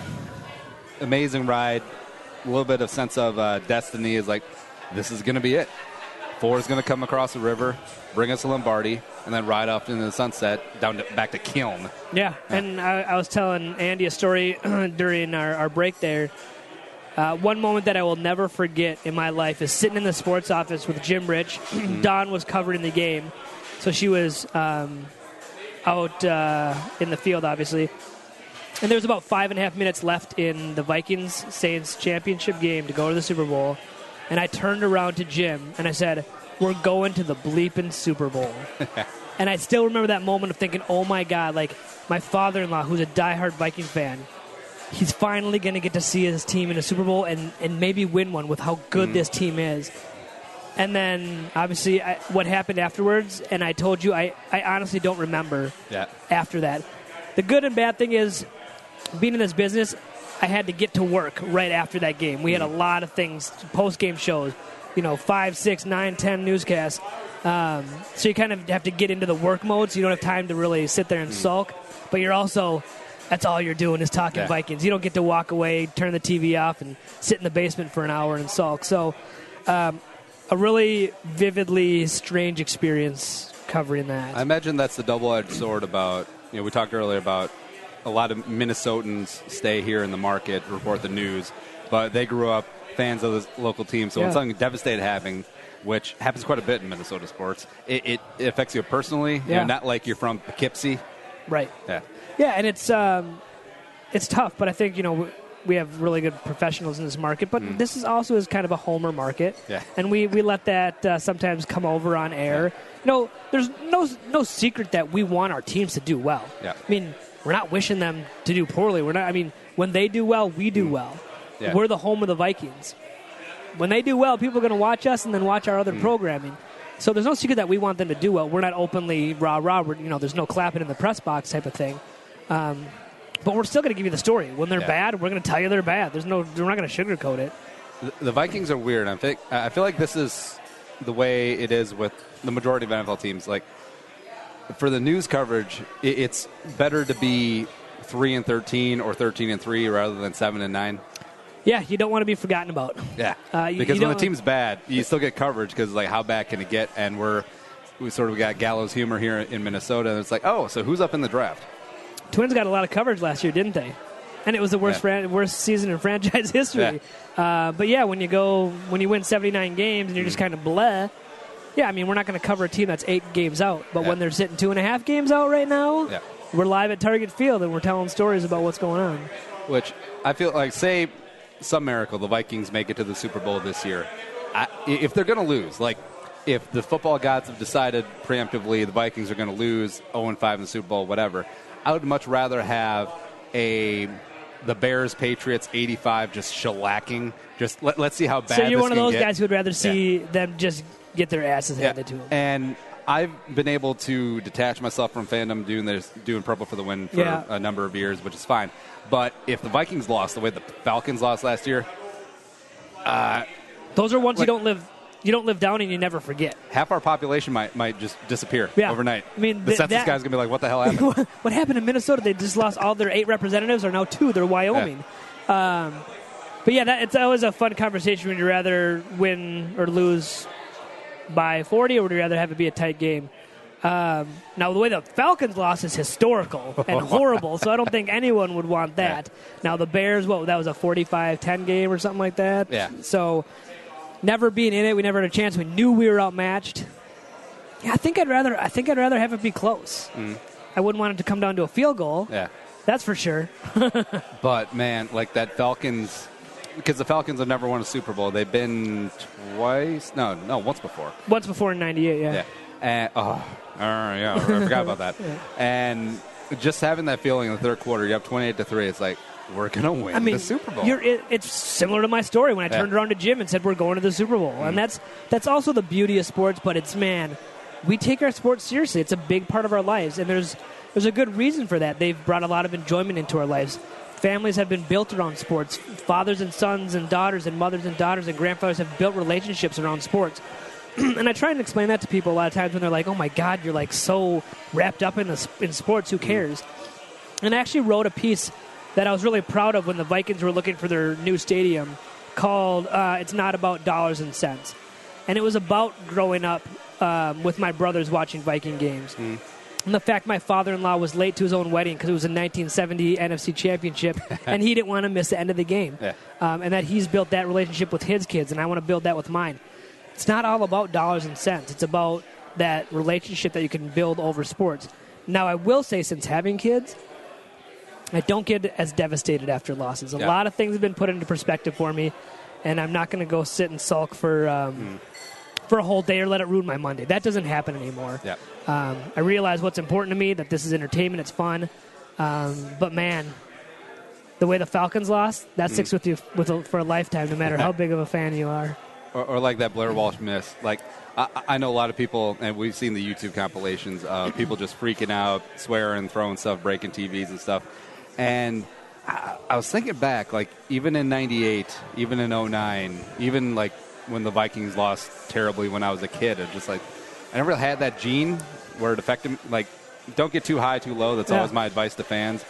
Amazing ride. A little bit of sense of destiny is like, this is going to be it. Ford is going to come across the river, bring us to Lombardi, and then ride off into the sunset back to Kiln. Yeah, and I was telling Andy a story during our break there. One moment that I will never forget in my life is sitting in the sports office with Jim Rich. Dawn was covering the game, so she was out in the field, obviously. And there was about 5.5 minutes left in the Vikings-Saints championship game to go to the Super Bowl. And I turned around to Jim, and I said, we're going to the bleeping Super Bowl. And I still remember that moment of thinking, oh, my God, like my father-in-law, who's a diehard Vikings fan, he's finally going to get to see his team in a Super Bowl and maybe win one with how good this team is. And then, obviously, what happened afterwards, and I told you, I honestly don't remember after that. The good and bad thing is, being in this business, I had to get to work right after that game. We had a lot of things, post-game shows, 5, 6, 9, 10 newscasts. So you kind of have to get into the work mode, so you don't have time to really sit there and sulk. But you're also, that's all you're doing is talking Vikings. You don't get to walk away, turn the TV off, and sit in the basement for an hour and sulk. So a really vividly strange experience covering that. I imagine that's the double-edged sword about, we talked earlier about a lot of Minnesotans stay here in the market, report the news, but they grew up fans of the local team. So when something devastating happening, which happens quite a bit in Minnesota sports, it affects you personally. Not like you're from Poughkeepsie. Right. Yeah, and it's tough, but I think, we have really good professionals in this market, but this is also kind of a homer market. Yeah. And we let that sometimes come over on air. There's no secret that we want our teams to do well. Yeah. I mean, we're not wishing them to do poorly. When they do well, we do well. Yeah. We're the home of the Vikings. When they do well, people are going to watch us and then watch our other programming. So there's no secret that we want them to do well. We're not openly rah-rah. There's no clapping in the press box type of thing. But we're still going to give you the story. When they're bad, we're going to tell you they're bad. We're not going to sugarcoat it. The Vikings are weird. I feel like this is the way it is with the majority of NFL teams. Like, for the news coverage, it's better to be 3-13 or 13-3 rather than 7-9. Yeah, you don't want to be forgotten about. Yeah, because when the team's bad, you still get coverage because, like, how bad can it get? And we sort of got gallows humor here in Minnesota. And it's like, oh, so who's up in the draft? Twins got a lot of coverage last year, didn't they? And it was the worst season in franchise history. Yeah. But yeah, when you win 79 games and you're just kind of bleh. Yeah, I mean, we're not going to cover a team that's 8 games out. But when they're sitting 2.5 games out right now, we're live at Target Field and we're telling stories about what's going on. Which I feel like, say, some miracle, the Vikings make it to the Super Bowl this year. If they're going to lose, like if the football gods have decided preemptively the Vikings are going to lose 0-5 in the Super Bowl, whatever, I would much rather have the Bears-Patriots 85 just shellacking. Just let's see how bad. So you're this one of those get. guys who would rather see them just get their asses handed to them. And I've been able to detach myself from fandom doing Purple for the Win for a number of years, which is fine. But if the Vikings lost the way the Falcons lost last year, those are ones you don't live down and you never forget. Half our population might just disappear overnight. I mean, the census guy's gonna be like, "What the hell happened?" What happened in Minnesota? They just lost all their 8 representatives, or now 2. They're Wyoming. Yeah. But yeah, it's always a fun conversation. Would you rather win or lose by 40, or would you rather have it be a tight game? Now, the way the Falcons lost is historical and horrible, so I don't think anyone would want that. Yeah. Now, the Bears, that was a 45-10 game or something like that? Yeah. So, never being in it, we never had a chance. We knew we were outmatched. Yeah, I think I'd rather have it be close. I wouldn't want it to come down to a field goal. Yeah. That's for sure. But, man, like that Falcons, because the Falcons have never won a Super Bowl. They've been twice. No, once before. Once before in 98, yeah. And, I forgot about that. Yeah. And just having that feeling in the third quarter, you have 28-3. It's like, we're going to win the Super Bowl. It's similar to my story when I turned around to Jim and said we're going to the Super Bowl. And that's also the beauty of sports, but we take our sports seriously. It's a big part of our lives, and there's a good reason for that. They've brought a lot of enjoyment into our lives. Families have been built around sports. Fathers and sons and daughters and mothers and daughters and grandfathers have built relationships around sports. And I try and explain that to people a lot of times when they're like, oh, my God, you're like so wrapped up in sports. Who cares? And I actually wrote a piece that I was really proud of when the Vikings were looking for their new stadium called It's Not About Dollars and Cents. And it was about growing up with my brothers watching Viking games. And the fact my father-in-law was late to his own wedding because it was a 1970 NFC Championship, and he didn't want to miss the end of the game. Yeah. And that he's built that relationship with his kids, and I want to build that with mine. It's not all about dollars and cents. It's about that relationship that you can build over sports. Now, I will say, since having kids, I don't get as devastated after losses. A lot of things have been put into perspective for me, and I'm not going to go sit and sulk for a whole day or let it ruin my Monday. That doesn't happen anymore. Yeah. I realize what's important to me, that this is entertainment, it's fun. But, man, the way the Falcons lost, that sticks with you for a lifetime, no matter how big of a fan you are. Or like that Blair Walsh miss. Like, I know a lot of people, and we've seen the YouTube compilations of people just freaking out, swearing, throwing stuff, breaking TVs and stuff. And I was thinking back, like, even in 98, even in 09, even, like, when the Vikings lost terribly when I was a kid, it just, like, I never had that gene where it affected, like, don't get too high, too low. That's always my advice to fans.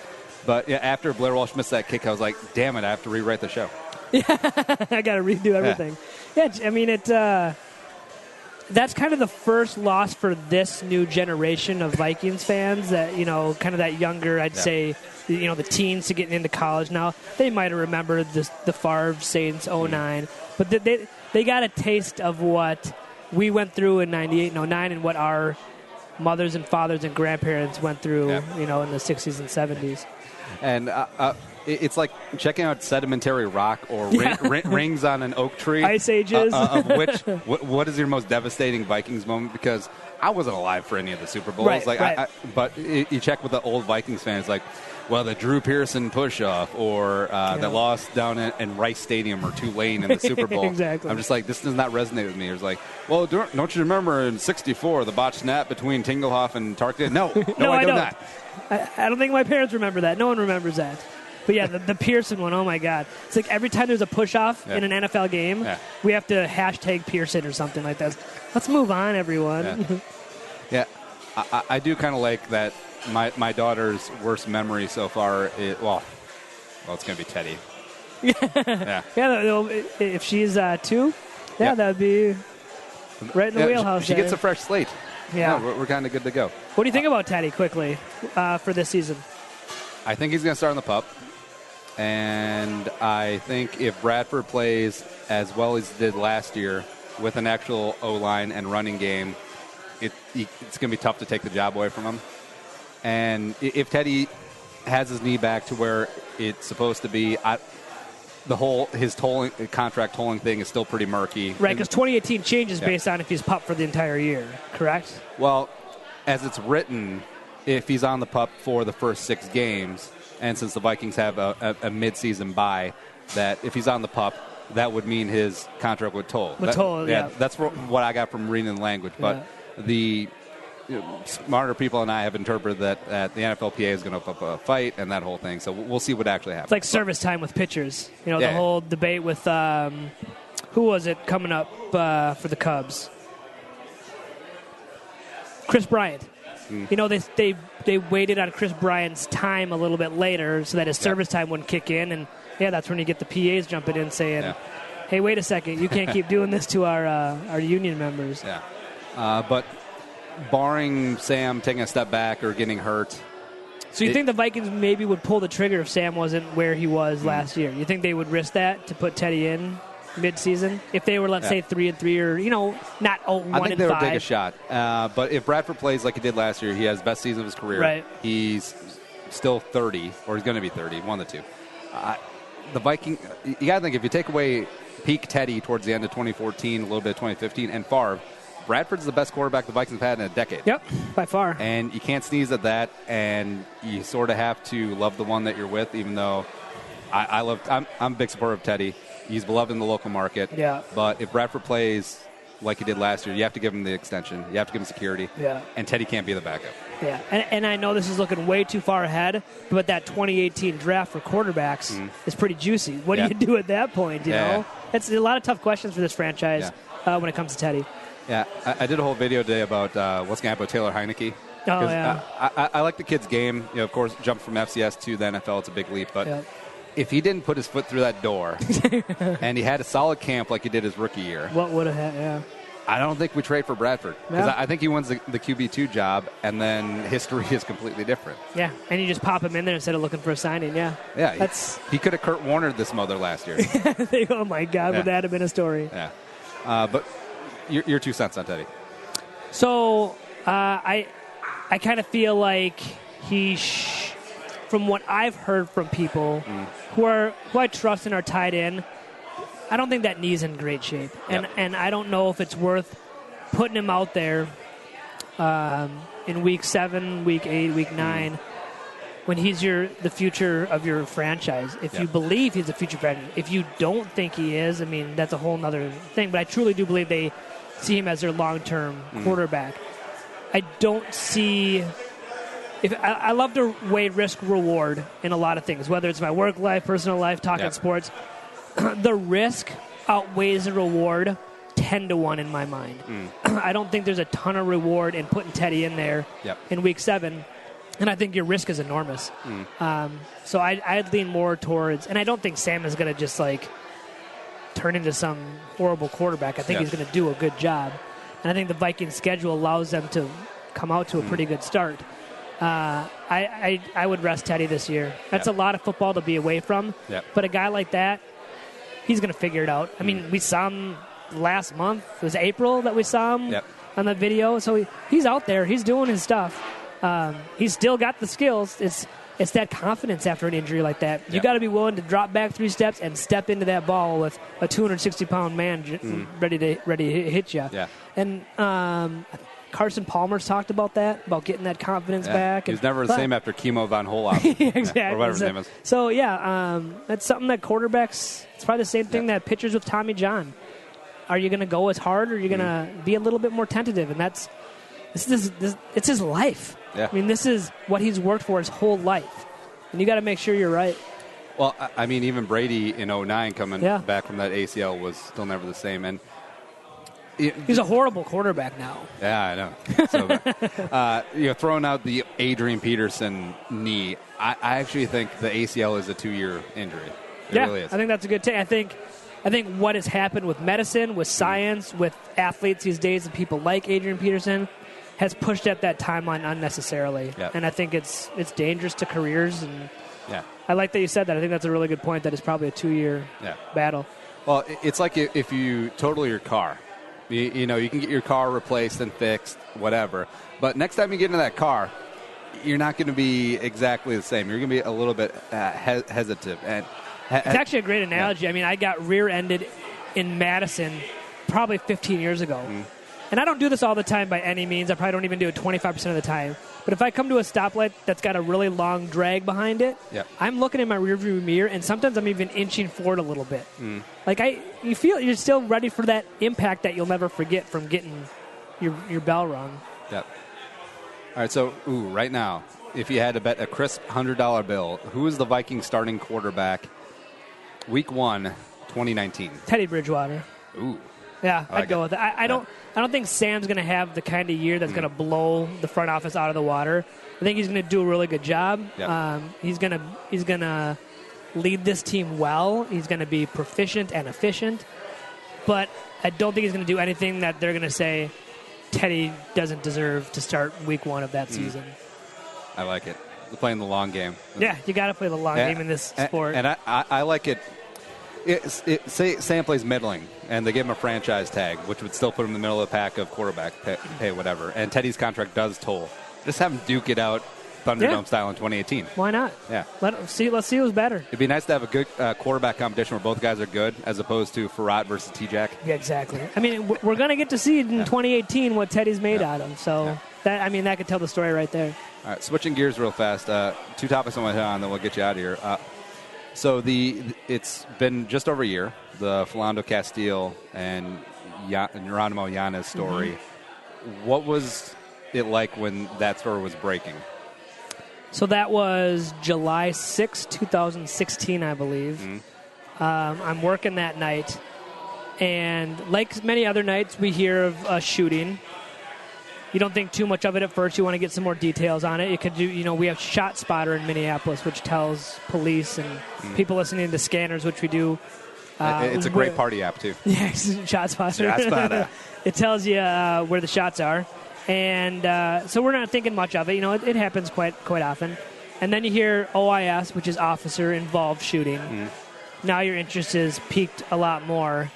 But yeah, after Blair Walsh missed that kick, I was like, damn it, I have to rewrite the show. Yeah, I got to redo everything. Yeah, I mean, that's kind of the first loss for this new generation of Vikings fans that, kind of that younger, I'd say, the teens to getting into college now. They might have remembered the Favre Saints 09, but they got a taste of what we went through in 98 and 09 and what our mothers and fathers and grandparents went through, in the 60s and 70s. And it's like checking out sedimentary rock or rings on an oak tree. Ice ages. Of which, what is your most devastating Vikings moment? Because I wasn't alive for any of the Super Bowls. Right. But you check with the old Vikings fans, like, well, the Drew Pearson push-off or the loss down in Rice Stadium or Tulane in the Super Bowl. Exactly. I'm just like, this does not resonate with me. It's like, well, don't you remember in '64 the botched snap between Tingelhoff and Tarkton? No, I do not. I don't think my parents remember that. No one remembers that. But, yeah, the Pearson one, oh, my God. It's like every time there's a push-off in an NFL game, we have to hashtag Pearson or something like that. Let's move on, everyone. Yeah, I do kind of like that. My daughter's worst memory so far is, well, it's going to be Teddy. Yeah. If she's 2, that would be right in the wheelhouse. She gets a fresh slate. Yeah, we're kind of good to go. What do you think about Teddy quickly for this season? I think he's going to start on the pup. And I think if Bradford plays as well as he did last year with an actual O-line and running game, it's going to be tough to take the job away from him. And if Teddy has his knee back to where it's supposed to be, his contract tolling thing is still pretty murky. Right, because 2018 changes based on if he's pup for the entire year, correct? Well, as it's written, if he's on the pup for the first 6 games, and since the Vikings have a mid-season bye, that if he's on the pup, that would mean his contract would toll. That's what I got from reading the language. But the smarter people and I have interpreted that the NFLPA is going to open up a fight and that whole thing. So we'll see what actually happens. It's like service time with pitchers. The whole debate with who was it coming up for the Cubs? Chris Bryant. They waited on Chris Bryant's time a little bit later so that his service time wouldn't kick in, and that's when you get the PAs jumping in saying, "Hey, wait a second, you can't keep doing this to our union members." Yeah, but barring Sam taking a step back or getting hurt. So you think the Vikings maybe would pull the trigger if Sam wasn't where he was last year? You think they would risk that to put Teddy in mid-season if they were, let's say, 3-3 or not 1-5? I think they would take a shot. But if Bradford plays like he did last year, he has best season of his career. Right. He's still 30, or he's going to be 30, one of the two. The Viking, you got to think, if you take away peak Teddy towards the end of 2014, a little bit of 2015, and Favre, Bradford's the best quarterback the Vikings have had in a decade. Yep, by far. And you can't sneeze at that, and you sort of have to love the one that you're with, even though I'm a big supporter of Teddy. He's beloved in the local market. Yeah. But if Bradford plays like he did last year, you have to give him the extension. You have to give him security. Yeah. And Teddy can't be the backup. Yeah. And I know this is looking way too far ahead, but that 2018 draft for quarterbacks is pretty juicy. What do you do at that point, you know? It's a lot of tough questions for this franchise when it comes to Teddy. Yeah. I did a whole video today about what's going to happen with Taylor Heineke. Oh, yeah. I like the kid's game. Of course, jump from FCS to the NFL, it's a big leap. But if he didn't put his foot through that door and he had a solid camp like he did his rookie year, what would have happened? I don't think we trade for Bradford. Because I think he wins the QB2 job, and then history is completely different. Yeah, and you just pop him in there instead of looking for a signing, Yeah, he could have Kurt Warnered this mother last year. Oh, my God, would that have been a story? Yeah. But your 2 cents on Teddy. So I kind of feel like from what I've heard from people who I trust and are tied in, I don't think that knee's in great shape. And I don't know if it's worth putting him out there in week 7, week 8, week 9 when he's the future of your franchise. If you believe he's the future franchise. If you don't think he is, I mean, that's a whole other thing. But I truly do believe they see him as their long-term quarterback. I don't see... I love to weigh risk-reward in a lot of things, whether it's my work life, personal life, talking sports. The risk outweighs the reward 10-1 in my mind. I don't think there's a ton of reward in putting Teddy in there in week 7, and I think your risk is enormous. So I'd lean more towards, and I don't think Sam is going to just turn into some horrible quarterback. I think he's going to do a good job, and I think the Vikings schedule allows them to come out to a pretty good start. I would rest Teddy this year. That's a lot of football to be away from. But a guy like that, he's going to figure it out. I mean, we saw him last month. It was April that we saw him on the video. So he's out there. He's doing his stuff. He's still got the skills. It's that confidence after an injury like that. You got to be willing to drop back 3 steps and step into that ball with a 260-pound man ready to hit you. And Carson Palmer's talked about that, about getting that confidence back. He was never the same after Chemo Von Holop. Exactly. Or whatever his name is. So, that's something that quarterbacks, it's probably the same thing that pitchers with Tommy John. Are you going to go as hard, or are you going to be a little bit more tentative? And it's his life. I mean, this is what he's worked for his whole life. And you got to make sure you're right. Well, I mean, even Brady in 2009 coming back from that ACL was still never the same. And he's a horrible quarterback now. Yeah, I know. So, throwing out the Adrian Peterson knee, I actually think the ACL is a 2-year injury. It really is. I think that's a good take. I think what has happened with medicine, with science, with athletes these days, and people like Adrian Peterson, has pushed up that timeline unnecessarily. Yep. And I think it's dangerous to careers. And yeah. I like that you said that. I think that's a really good point, that it's probably a 2-year battle. Well, it's like if you total your car. You know, you can get your car replaced and fixed, whatever. But next time you get into that car, you're not going to be exactly the same. You're going to be a little bit hesitant. And it's actually a great analogy. Yeah. I mean, I got rear-ended in Madison probably 15 years ago. And I don't do this all the time by any means. I probably don't even do it 25% of the time. But if I come to a stoplight that's got a really long drag behind it, I'm looking in my rearview mirror, and sometimes I'm even inching forward a little bit. Like you feel you're still ready for that impact that you'll never forget from getting your bell rung. Yep. All right, so right now, if you had to bet a crisp $100 bill, who is the Vikings starting quarterback Week 1, 2019? Teddy Bridgewater. Ooh. Yeah, I'd go with it. I don't think Sam's going to have the kind of year that's going to blow the front office out of the water. I think he's going to do a really good job. Yep. He's going to lead this team well. He's going to be proficient and efficient. But I don't think he's going to do anything that they're going to say Teddy doesn't deserve to start Week 1 of that season. I like it. We're playing the long game. Yeah, you got to play the long game in this sport. And I like it. Say Sam plays middling, and they give him a franchise tag, which would still put him in the middle of the pack of quarterback pay whatever. And Teddy's contract does toll. Just have him duke it out, Thunderdome style in 2018. Why not? Yeah. Let's see who's better. It'd be nice to have a good quarterback competition where both guys are good, as opposed to Farad versus T-Jack. Yeah, exactly. I mean, we're going to get to see in 2018 what Teddy's made out of. So that could tell the story right there. All right, switching gears real fast. 2 topics I want to hit on, then we'll get you out of here. So it's been just over a year, the Philando Castile and Geronimo Yanez story. What was it like when that story was breaking? So that was July 6, 2016, I believe. I'm working that night, and like many other nights, we hear of a shooting. You don't think too much of it at first. You want to get some more details on it. You could do, we have Shot Spotter in Minneapolis, which tells police and people listening to scanners, which we do. It's a great party app, too. Yeah, Shot Spotter. It tells you where the shots are. And so we're not thinking much of it. It happens quite often. And then you hear OIS, which is officer-involved shooting. Now your interest is piqued a lot more.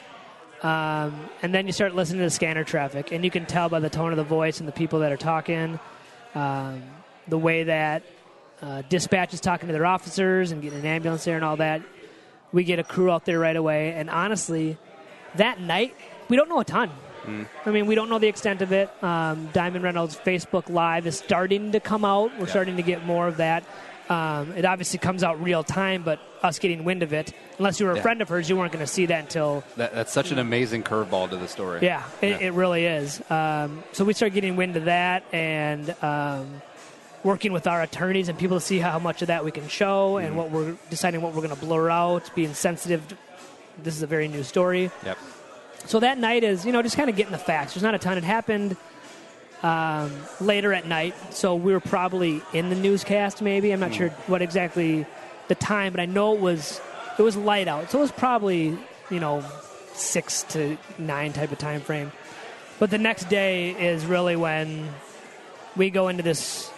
And then you start listening to the scanner traffic, and you can tell by the tone of the voice and the people that are talking, the way that dispatch is talking to their officers and getting an ambulance there and all that. We get a crew out there right away, and honestly, that night, we don't know a ton. I mean, we don't know the extent of it. Diamond Reynolds' Facebook Live is starting to come out. We're starting to get more of that. It obviously comes out real time, but us getting wind of it, unless you were a friend of hers, you weren't going to see that until... That's such an amazing curveball to the story. Yeah, it really is. So we start getting wind of that and working with our attorneys and people to see how much of that we can show and what we're deciding what we're going to blur out, being sensitive. This is a very new story. Yep. So that night is, just kind of getting the facts. There's not a ton. It happened later at night, so we were probably in the newscast maybe. I'm not sure what exactly the time, but I know it was light out. So it was probably, 6 to 9 type of time frame. But the next day is really when we go into this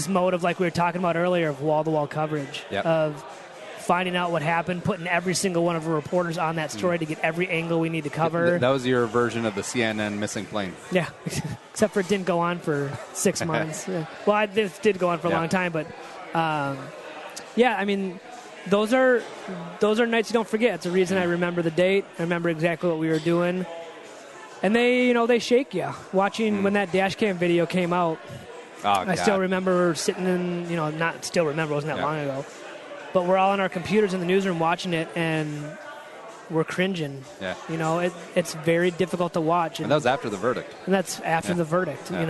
mode of, like we were talking about earlier, of wall-to-wall coverage, of finding out what happened, putting every single one of the reporters on that story to get every angle we need to cover. That was your version of the CNN missing plane. Yeah, except for it didn't go on for 6 months. Well, this did go on for a long time, but I mean, those are nights you don't forget. It's the reason I remember the date. I remember exactly what we were doing. And they shake you. Watching when that dash cam video came out, I still remember sitting in, not still remember, it wasn't that long ago. But we're all on our computers in the newsroom watching it, and we're cringing. Yeah. It's very difficult to watch. And that was after the verdict. And that's after the verdict, One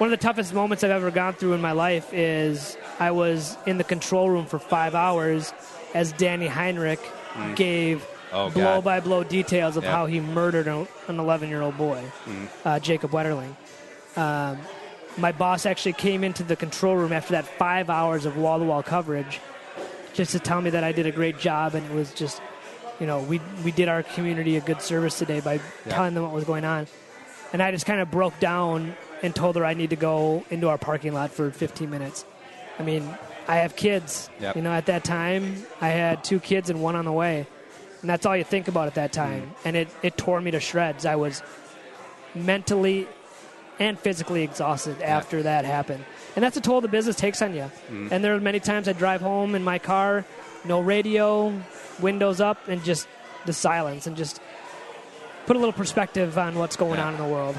of the toughest moments I've ever gone through in my life is I was in the control room for 5 hours as Danny Heinrich gave blow-by-blow details of how he murdered an 11-year-old boy, Jacob Wetterling. My boss actually came into the control room after that 5 hours of wall-to-wall coverage just to tell me that I did a great job, and it was just, we did our community a good service today by telling them what was going on. And I just kind of broke down and told her I need to go into our parking lot for 15 minutes. I mean, I have kids. Yep. At that time, I had 2 kids and 1 on the way. And that's all you think about at that time. And it tore me to shreds. I was mentally and physically exhausted after that happened. And that's a toll the business takes on you. And there are many times I drive home in my car, no radio, windows up, and just the silence, and just put a little perspective on what's going on in the world.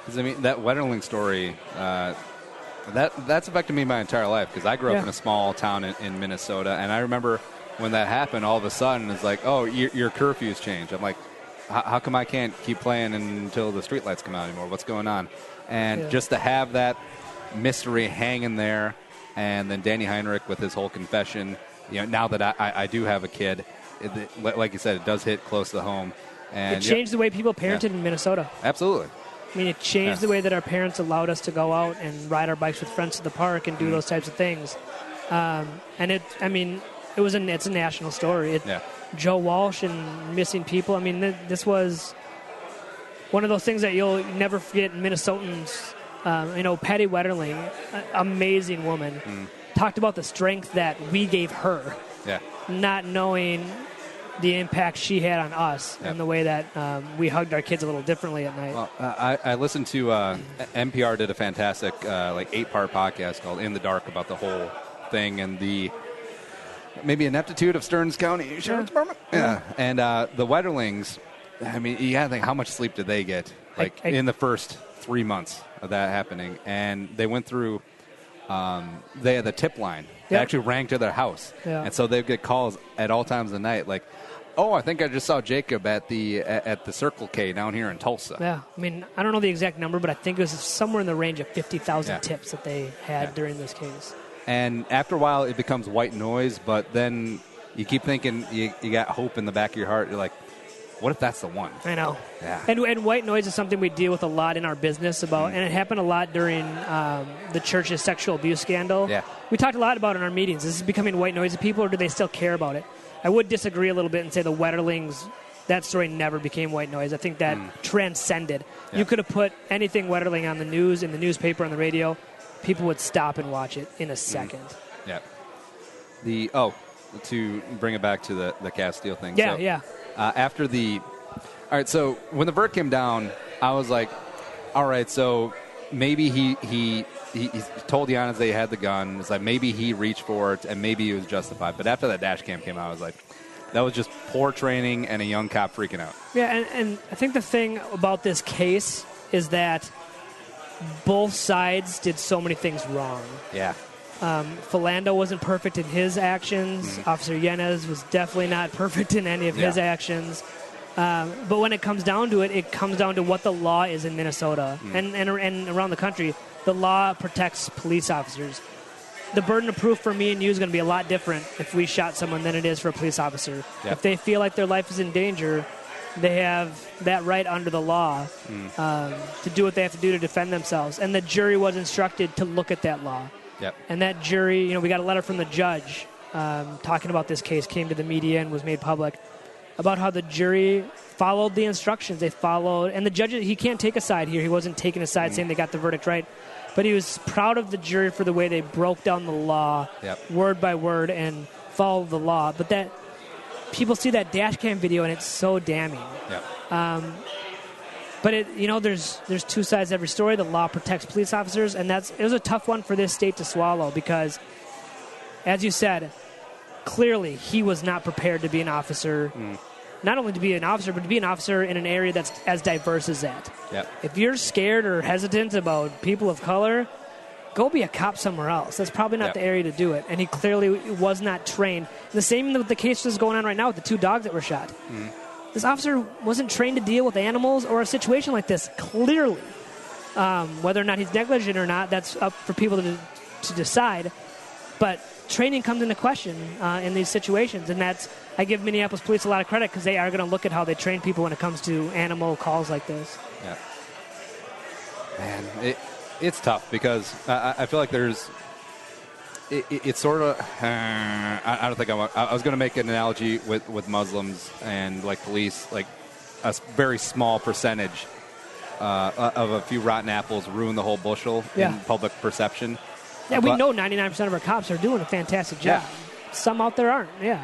Because, I mean, that Wetterling story, that's affected me my entire life, because I grew up in a small town in Minnesota, and I remember when that happened, all of a sudden, it's like, oh, your curfew's changed. I'm like, how come I can't keep playing until the streetlights come out anymore? What's going on? And just to have that mystery hanging there, and then Danny Heinrich with his whole confession, now that I do have a kid, like you said, it does hit close to home. And it changed the way people parented in Minnesota. Absolutely. I mean, it changed the way that our parents allowed us to go out and ride our bikes with friends to the park and do those types of things. And it's a national story. Joe Walsh and missing people. I mean, this was one of those things that you'll never forget. Minnesotans, Patty Wetterling, amazing woman, talked about the strength that we gave her, not knowing the impact she had on us and the way that we hugged our kids a little differently at night. Well, I listened to NPR did a fantastic 8-part podcast called In the Dark about the whole thing and the maybe ineptitude of Stearns County Sheriff's Department. Yeah. And the Wetterlings, I mean, you got to think, how much sleep did they get in the first 3 months of that happening? And they went through, they had the tip line. They actually rang to their house. Yeah. And so they'd get calls at all times of the night, like, oh, I think I just saw Jacob at the Circle K down here in Tulsa. Yeah. I mean, I don't know the exact number, but I think it was somewhere in the range of 50,000 tips that they had during this case. And after a while, it becomes white noise, but then you keep thinking, you got hope in the back of your heart. You're like, what if that's the one? I know. Yeah. And white noise is something we deal with a lot in our business about, and it happened a lot during the church's sexual abuse scandal. Yeah. We talked a lot about it in our meetings. Is this becoming white noise to people, or do they still care about it? I would disagree a little bit and say the Wetterlings, that story never became white noise. I think that transcended. Yeah. You could have put anything Wetterling on the news, in the newspaper, on the radio. People would stop and watch it in a second. Yeah. To bring it back to the Castile thing. Yeah, After all right, so when the verdict came down, I was like, all right, so maybe he told the honest that he had the gun. It's like maybe he reached for it and maybe he was justified. But after that dash cam came out, I was like, that was just poor training and a young cop freaking out. Yeah, and I think the thing about this case is that both sides did so many things wrong. Yeah. Philando wasn't perfect in his actions. Officer Yanez was definitely not perfect in any of his actions. But when it comes down to it, it comes down to what the law is in Minnesota and around the country. The law protects police officers. The burden of proof for me and you is going to be a lot different if we shot someone than it is for a police officer. Yep. If they feel like their life is in danger, they have that right under the law to do what they have to do to defend themselves. And the jury was instructed to look at that law. Yep. And that jury, we got a letter from the judge talking about this case, came to the media and was made public, about how the jury followed the instructions. They followed, and the judge, he can't take a side here. He wasn't taking a side saying they got the verdict right. But he was proud of the jury for the way they broke down the law word by word and followed the law. But that people see that dash cam video and it's so damning. Yep. But there's two sides to every story. The law protects police officers, and it was a tough one for this state to swallow because, as you said, clearly he was not prepared to be an officer. Not only to be an officer, but to be an officer in an area that's as diverse as that. Yep. If you're scared or hesitant about people of color, go be a cop somewhere else. That's probably not the area to do it. And he clearly was not trained. The same with the case that's going on right now with the 2 dogs that were shot. This officer wasn't trained to deal with animals or a situation like this, clearly. Whether or not he's negligent or not, that's up for people to decide. But training comes into question in these situations, and I give Minneapolis police a lot of credit because they are going to look at how they train people when it comes to animal calls like this. Yeah. Man, it's tough because I feel like there's it's sort of. I don't think I was going to make an analogy with Muslims and like police, like a very small percentage of a few rotten apples ruin the whole bushel in public perception. Yeah, we know 99% of our cops are doing a fantastic job. Some out there aren't. Yeah,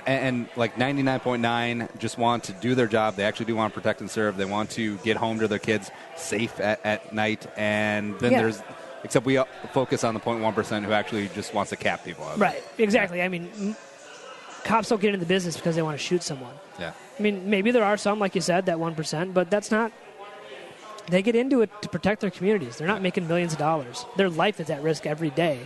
and like 99.9 just want to do their job. They actually do want to protect and serve. They want to get home to their kids safe at night. And then there's. Except we focus on the 0.1% who actually just wants to cap people out. Right, exactly. I mean, cops don't get into the business because they want to shoot someone. Yeah. I mean, maybe there are some, like you said, that 1%, but that's not. They get into it to protect their communities. They're not making millions of dollars. Their life is at risk every day.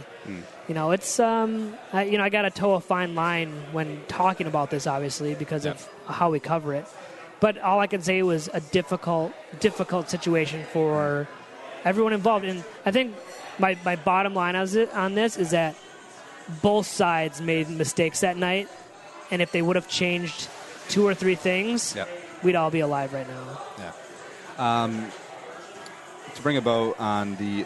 You know, it's I got to toe a fine line when talking about this, obviously, because of how we cover it. But all I can say was a difficult situation for everyone involved. And I think my bottom line on this is that both sides made mistakes that night, and if they would have changed 2 or 3 things, we'd all be alive right now. Yeah. To bring a bow on the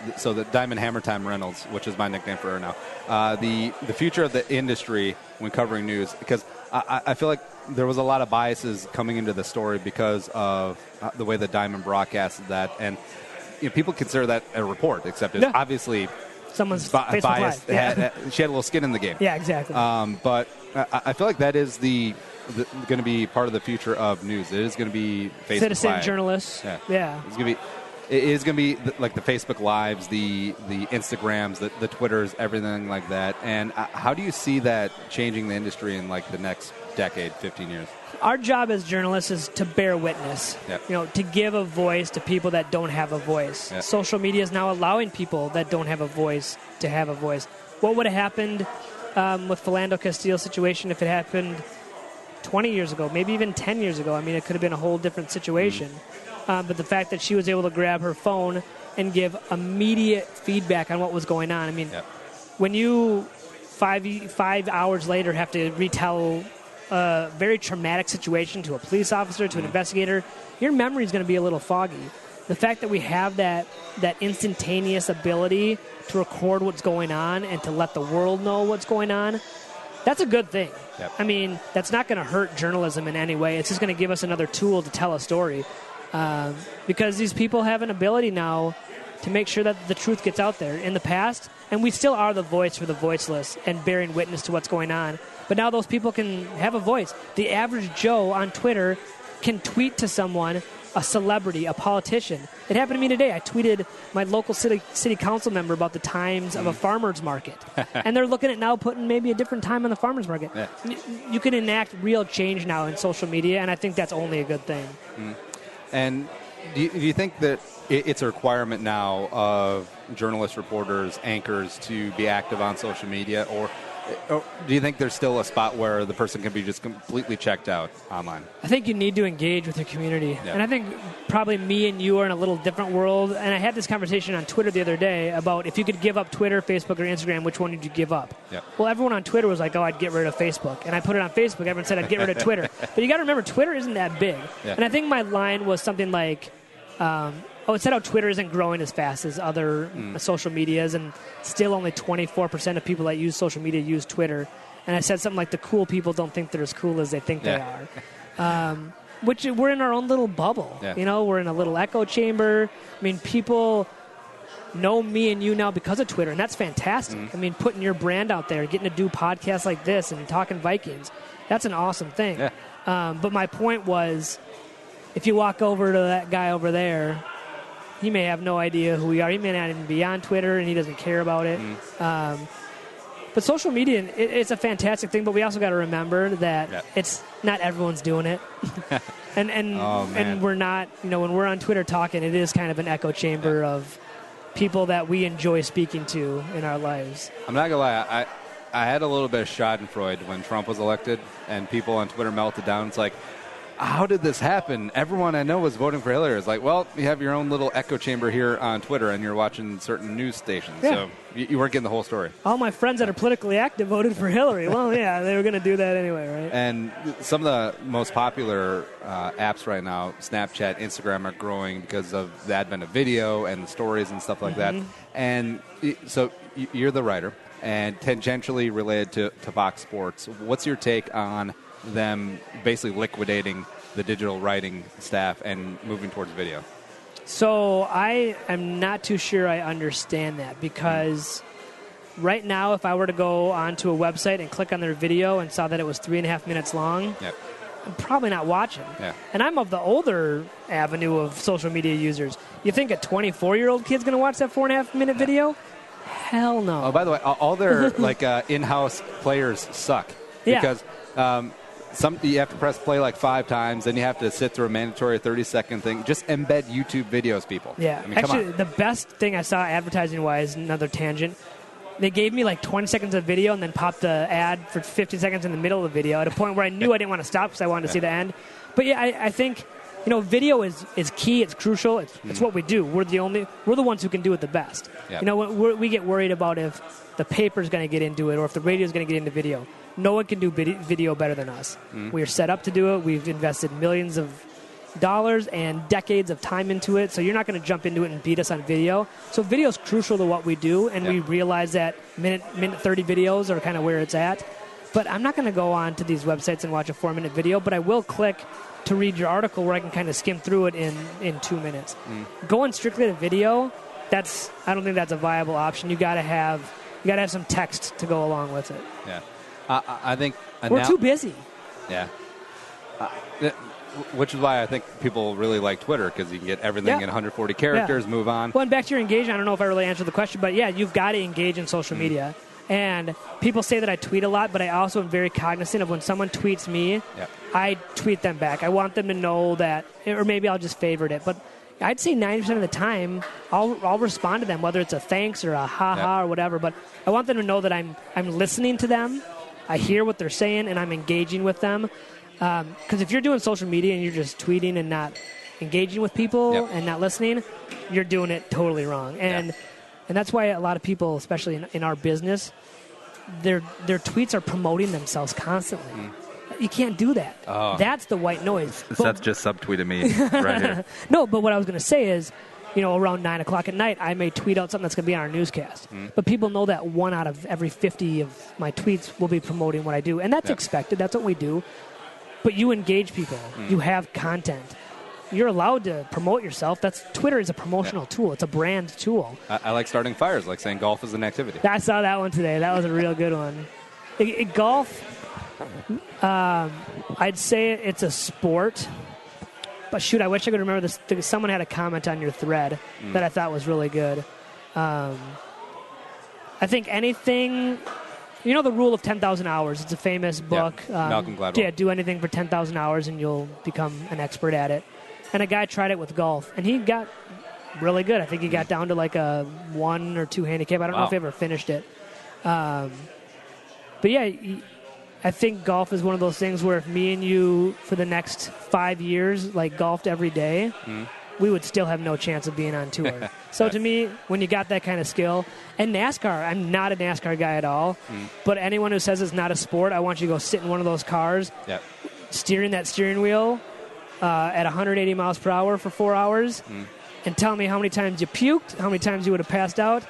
Diamond Hammer Time Reynolds, which is my nickname for her now, the future of the industry when covering news, because I feel like there was a lot of biases coming into the story because of the way the Diamond broadcasted that, and people consider that a report, except it's obviously someone's biased. She had a little skin in the game. Yeah, exactly. But I feel like that is going to be part of the future of news. It is going to be Facebook citizen Live. Journalists. Yeah. It is going to be like the Facebook Lives, the Instagrams, the Twitters, everything like that. And how do you see that changing the industry in like the next decade, 15 years? Our job as journalists is to bear witness, to give a voice to people that don't have a voice. Social media is now allowing people that don't have a voice to have a voice. What would have happened with Philando Castile's situation if it happened 20 years ago, maybe even 10 years ago? I mean, it could have been a whole different situation. But the fact that she was able to grab her phone and give immediate feedback on what was going on. I mean, when you 5 hours later have to retell a very traumatic situation to a police officer, to an investigator, your memory is going to be a little foggy. The fact that we have that instantaneous ability to record what's going on and to let the world know what's going on, that's a good thing. I mean, that's not going to hurt journalism in any way. It's just going to give us another tool to tell a story. Because these people have an ability now to make sure that the truth gets out there. In the past, and we still are the voice for the voiceless and bearing witness to what's going on, but now those people can have a voice. The average Joe on Twitter can tweet to someone, a celebrity, a politician. It happened to me today. I tweeted my local city council member about the times of a farmer's market. And they're looking at now putting maybe a different time on the farmer's market. You can enact real change now in social media, and I think that's only a good thing. And do you think that it's a requirement now of journalists, reporters, anchors to be active on social media, or do you think there's still a spot where the person can be just completely checked out online? I think you need to engage with your community. And I think probably me and you are in a little different world. And I had this conversation on Twitter the other day about if you could give up Twitter, Facebook, or Instagram, which one would you give up? Well, everyone on Twitter was like, oh, I'd get rid of Facebook. And I put it on Facebook. Everyone said I'd get rid of Twitter. But you got to remember, Twitter isn't that big. And I think my line was something like, it said how Twitter isn't growing as fast as other social medias, and still only 24% of people that use social media use Twitter. And I said something like the cool people don't think they're as cool as they think they are. Which we're in our own little bubble. We're in a little echo chamber. I mean, people know me and you now because of Twitter, and that's fantastic. I mean, putting your brand out there, getting to do podcasts like this and talking Vikings, that's an awesome thing. But my point was, if you walk over to that guy over there, he may have no idea who we are. He may not even be on Twitter, and he doesn't care about it. But social media, it's a fantastic thing, but we also got to remember that it's not everyone's doing it. and we're not, when we're on Twitter talking, it is kind of an echo chamber of people that we enjoy speaking to in our lives. I'm not going to lie. I had a little bit of schadenfreude when Trump was elected, and people on Twitter melted down. It's like, how did this happen? Everyone I know was voting for Hillary. It's like, well, you have your own little echo chamber here on Twitter, and you're watching certain news stations. So you weren't getting the whole story. All my friends that are politically active voted for Hillary. Well, yeah, they were going to do that anyway, right? And some of the most popular apps right now, Snapchat, Instagram, are growing because of the advent of video and the stories and stuff like that. And so you're the writer. and tangentially related to Fox Sports. What's your take on them basically liquidating the digital writing staff and moving towards video? So I am not too sure I understand that, because right now if I were to go onto a website and click on their video and saw that it was 3.5 minutes long, I'm probably not watching. And I'm of the older avenue of social media users. You think a 24-year-old kid's going to watch that 4.5-minute video? Hell no. Oh, by the way, all their in-house players suck because you have to press play like 5 times, then you have to sit through a mandatory 30-second thing. Just embed YouTube videos, people. Yeah, I mean, actually, the best thing I saw advertising-wise, another tangent, they gave me like 20 seconds of video and then popped the ad for 50 seconds in the middle of the video at a point where I knew I didn't want to stop because I wanted to see the end. But yeah, I think video is key. It's crucial. It's what we do. We're the ones who can do it the best. We get worried about if the paper's going to get into it or if the radio's going to get into video. No one can do video better than us. We are set up to do it. We've invested millions of dollars and decades of time into it, so you're not going to jump into it and beat us on video. So video is crucial to what we do, and we realize that minute 30 videos are kind of where it's at. But I'm not going to go on to these websites and watch a 4-minute video, but I will click to read your article where I can kind of skim through it in 2 minutes. Going strictly to video, I don't think that's a viable option. You got to have some text to go along with it. I think we're too busy. Which is why I think people really like Twitter, because you can get everything in 140 characters, move on. Well, and back to your engagement, I don't know if I really answered the question, but you've got to engage in social media. And people say that I tweet a lot, but I also am very cognizant of when someone tweets me, I tweet them back. I want them to know that, or maybe I'll just favorite it. But I'd say 90% of the time, I'll respond to them, whether it's a thanks or a ha-ha or whatever. But I want them to know that I'm listening to them, I hear what they're saying, and I'm engaging with them. Because if you're doing social media and you're just tweeting and not engaging with people and not listening, you're doing it totally wrong. And that's why a lot of people, especially in our business, their tweets are promoting themselves constantly. You can't do that. Oh. That's the white noise. Seth just subtweeted me right here. No, but what I was going to say is, around 9 o'clock at night, I may tweet out something that's going to be on our newscast. But people know that 1 out of every 50 of my tweets will be promoting what I do. And that's expected. That's what we do. But you engage people. You have content. You're allowed to promote yourself. Twitter is a promotional tool. It's a brand tool. I like starting fires, like saying golf is an activity. I saw that one today. That was a real good one. Golf, I'd say it's a sport. But shoot, I wish I could remember this. Someone had a comment on your thread that I thought was really good. I think anything... the rule of 10,000 hours. It's a famous book. Malcolm Gladwell. Yeah, do anything for 10,000 hours and you'll become an expert at it. And a guy tried it with golf, and he got really good. I think he got down to like a 1 or 2 handicap. I don't know if he ever finished it. But I think golf is one of those things where if me and you, for the next 5 years, golfed every day, we would still have no chance of being on tour. So to me, when you got that kind of skill, and NASCAR, I'm not a NASCAR guy at all, but anyone who says it's not a sport, I want you to go sit in one of those cars, steering that steering wheel at 180 miles per hour for 4 hours, and tell me how many times you puked, how many times you would have passed out.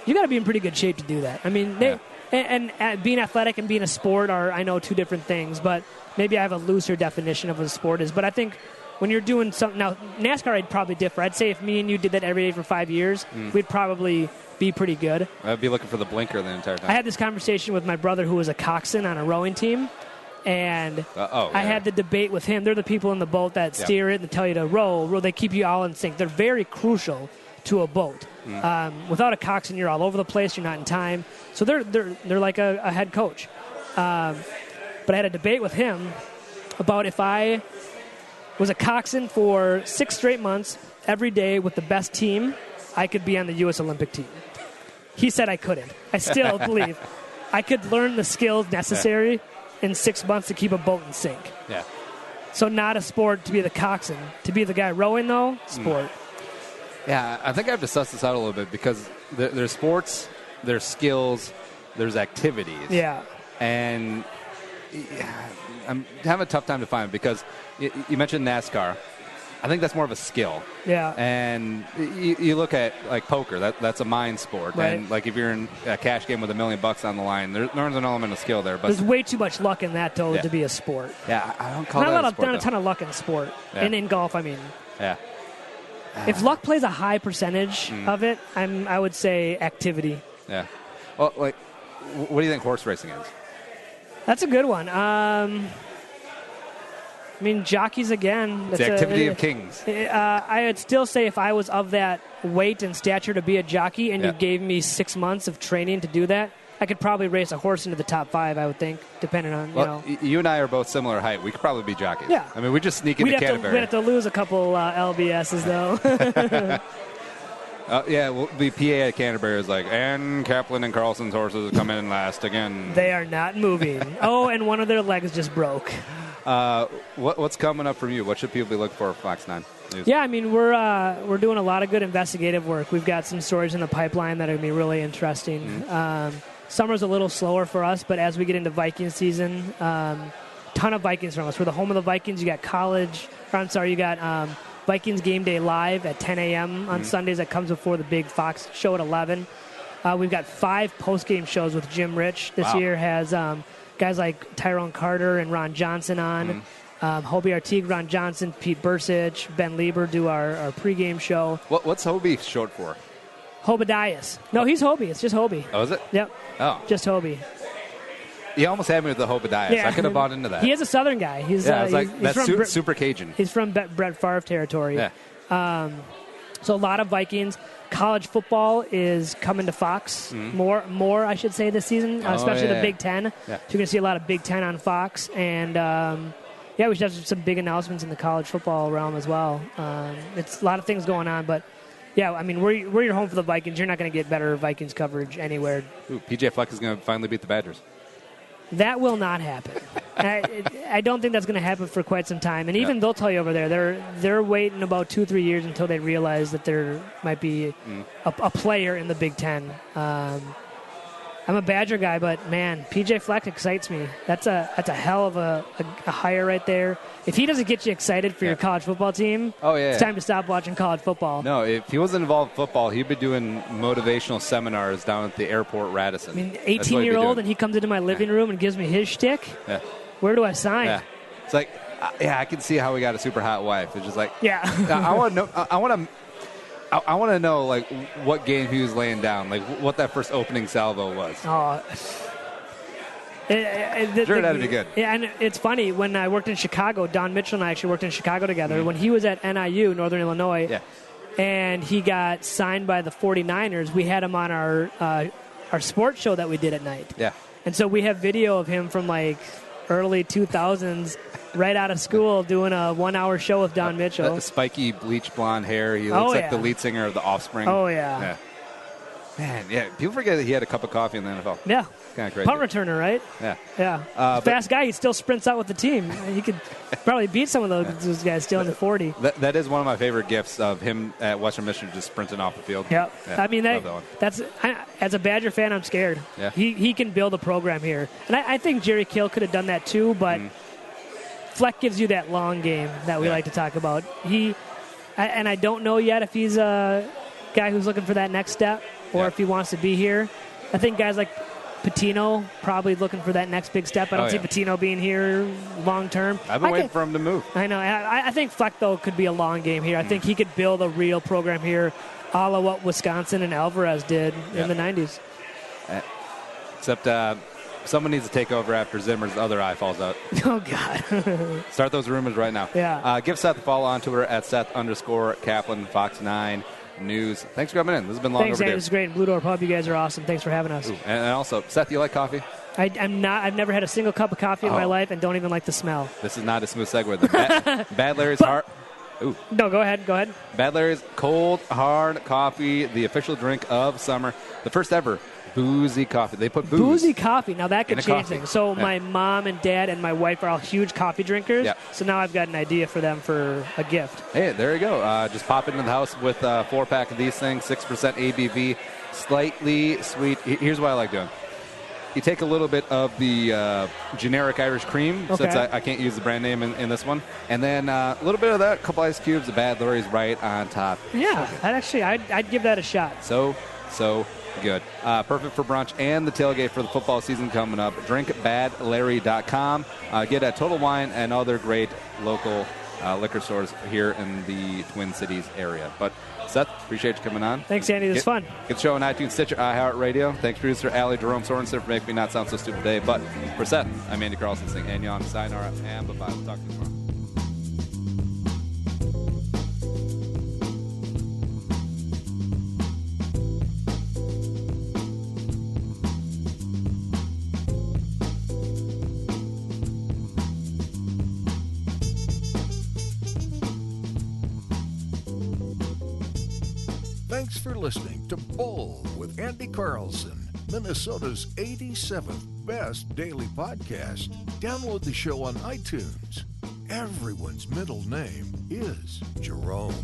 You got to be in pretty good shape to do that. I mean, and being athletic and being a sport are, I know, two different things, but maybe I have a looser definition of what a sport is. But I think when you're doing something, now NASCAR I'd probably differ. I'd say if me and you did that every day for 5 years, we'd probably be pretty good. I'd be looking for the blinker the entire time. I had this conversation with my brother who was a coxswain on a rowing team, and I had the debate with him. They're the people in the boat that steer it and tell you to row. They keep you all in sync. They're very crucial to a boat. Without a coxswain, you're all over the place. You're not in time. So they're like a head coach. But I had a debate with him about if I was a coxswain for 6 straight months, every day with the best team, I could be on the U.S. Olympic team. He said I couldn't. I still believe I could learn the skills necessary in 6 months to keep a boat in sync. Yeah. So not a sport to be the coxswain. To be the guy rowing, though, sport. Yeah, I think I have to suss this out a little bit because there's sports, there's skills, there's activities. Yeah. And I'm having a tough time to find it because you mentioned NASCAR. I think that's more of a skill. Yeah. And you look at like poker, that's a mind sport. Right. And like if you're in a cash game with $1 million on the line, there's an element of skill there. But there's way too much luck in that to be a sport. Yeah, I don't call that a sport. Not a ton of luck in sport. Yeah. And in golf, I mean. Yeah. If luck plays a high percentage of it, I would say activity. Yeah. Well, like, what do you think horse racing is? That's a good one. I mean, jockeys again. It's the activity of kings. I would still say if I was of that weight and stature to be a jockey and you gave me 6 months of training to do that, I could probably race a horse into the top 5, I would think, depending on, you and I are both similar height. We could probably be jockeys. Yeah. I mean, we just sneak into Canterbury. We'd have to lose a couple LBSs, though. Well, the PA at Canterbury is like, and Kaplan and Carlson's horses come in last again. They are not moving. Oh, and one of their legs just broke. What's coming up from you? What should people be looking for Fox 9 News? Yeah, I mean, we're doing a lot of good investigative work. We've got some stories in the pipeline that are going to be really interesting. Summer's a little slower for us, but as we get into Vikings season, ton of Vikings from us. We're the home of the Vikings. You got Vikings Game Day Live at 10 a.m. on Sundays. That comes before the big Fox show at 11. We've got 5 post-game shows with Jim Rich. This year has guys like Tyrone Carter and Ron Johnson on. Hobie Artigue, Ron Johnson, Pete Bursich, Ben Lieber do our pregame show. What's Hobie short for? Hobadias. No, he's Hobie. It's just Hobie. Oh, is it? Yep. Oh. Just Hobie. You almost had me with the Hobadias. Yeah. I could have bought into that. He is a Southern guy. He's super Cajun. He's from Brett Favre territory. Yeah. So a lot of Vikings. College football is coming to Fox more, I should say, this season, especially the Big Ten. Yeah. So you're going to see a lot of Big Ten on Fox. And, we should have some big announcements in the college football realm as well. It's a lot of things going on, but yeah, I mean, we're your home for the Vikings. You're not going to get better Vikings coverage anywhere. Ooh, PJ Fleck is going to finally beat the Badgers. That will not happen. I don't think that's going to happen for quite some time. And even they'll tell you over there, they're waiting about 2-3 years until they realize that there might be a player in the Big Ten. I'm a Badger guy, but man, PJ Fleck excites me. That's a hell of a hire right there. If he doesn't get you excited for your college football team, it's time to stop watching college football. No, if he wasn't involved in football, he'd be doing motivational seminars down at the airport Radisson. I mean, 18-year-old, and he comes into my living room and gives me his shtick. Yeah. Where do I sign? Yeah. It's like, I can see how we got a super hot wife. It's just like, I want to know. I want to know, like, what game he was laying down, like, what that first opening salvo was. Oh, sure, that'd be good. Yeah, and it's funny, when I worked in Chicago, Don Mitchell and I actually worked in Chicago together. When he was at NIU, Northern Illinois, and he got signed by the 49ers, we had him on our sports show that we did at night. Yeah. And so we have video of him from, like, early 2000s, right out of school, doing a 1-hour show with Don Mitchell. Spiky, bleach blonde hair. He looks like the lead singer of The Offspring. Oh, yeah. Man, people forget that he had a cup of coffee in the NFL. Yeah. Kind of crazy. Punt returner, right? Yeah. Yeah. Fast guy. He still sprints out with the team. He could probably beat some of those guys still in the 40. That is one of my favorite gifts of him at Western Michigan, just sprinting off the field. Yep. Yeah. I mean, that's as a Badger fan, I'm scared. Yeah. He can build a program here. And I think Jerry Kill could have done that too, but Fleck gives you that long game that we like to talk about. And I don't know yet if he's a guy who's looking for that next step or if he wants to be here. I think guys like Patino probably looking for that next big step. I don't see Patino being here long term. I've been waiting for him to move. I know. I think Fleck, though, could be a long game here. I think he could build a real program here, a la what Wisconsin and Alvarez did in the 90s. Except someone needs to take over after Zimmer's other eye falls out. Oh, God. Start those rumors right now. Yeah. Give Seth a follow on Twitter at Seth_Kaplan, Fox 9 News. Thanks for coming in. This has been long overdue. Thanks, Andy. This is great. Blue Door Pub, you guys are awesome. Thanks for having us. Ooh, and also, Seth, do you like coffee? I'm not. I've never had a single cup of coffee in my life and don't even like the smell. This is not a smooth segue. Bad Larry's hard. Ooh. No, go ahead. Bad Larry's cold, hard coffee, the official drink of summer. The first ever boozy coffee. They put booze. Boozy coffee. Now that could change things. So my mom and dad and my wife are all huge coffee drinkers. Yeah. So now I've got an idea for them for a gift. Hey, there you go. Just pop into the house with a 4-pack of these things, 6% ABV, slightly sweet. Here's what I like doing. you take a little bit of the generic Irish cream, since I can't use the brand name in this one, and then a little bit of that, a couple ice cubes, the Bad Larry's right on top. Yeah, I'd give that a shot. So good. Perfect for brunch and the tailgate for the football season coming up. DrinkBadLarry.com. Get at Total Wine and other great local liquor stores here in the Twin Cities area. But Seth, appreciate you coming on. Thanks, Andy. This is fun. Good show on iTunes, Stitcher, iHeartRadio. Thanks, producer Allie Jerome Sorensen, for making me not sound so stupid today. But for Seth, I'm Andy Carlson saying, and Young, sayonara, and bye-bye. We'll talk to you tomorrow. Thanks for listening to Bowl with Andy Carlson, Minnesota's 87th best daily podcast. Download the show on iTunes. Everyone's middle name is Jerome.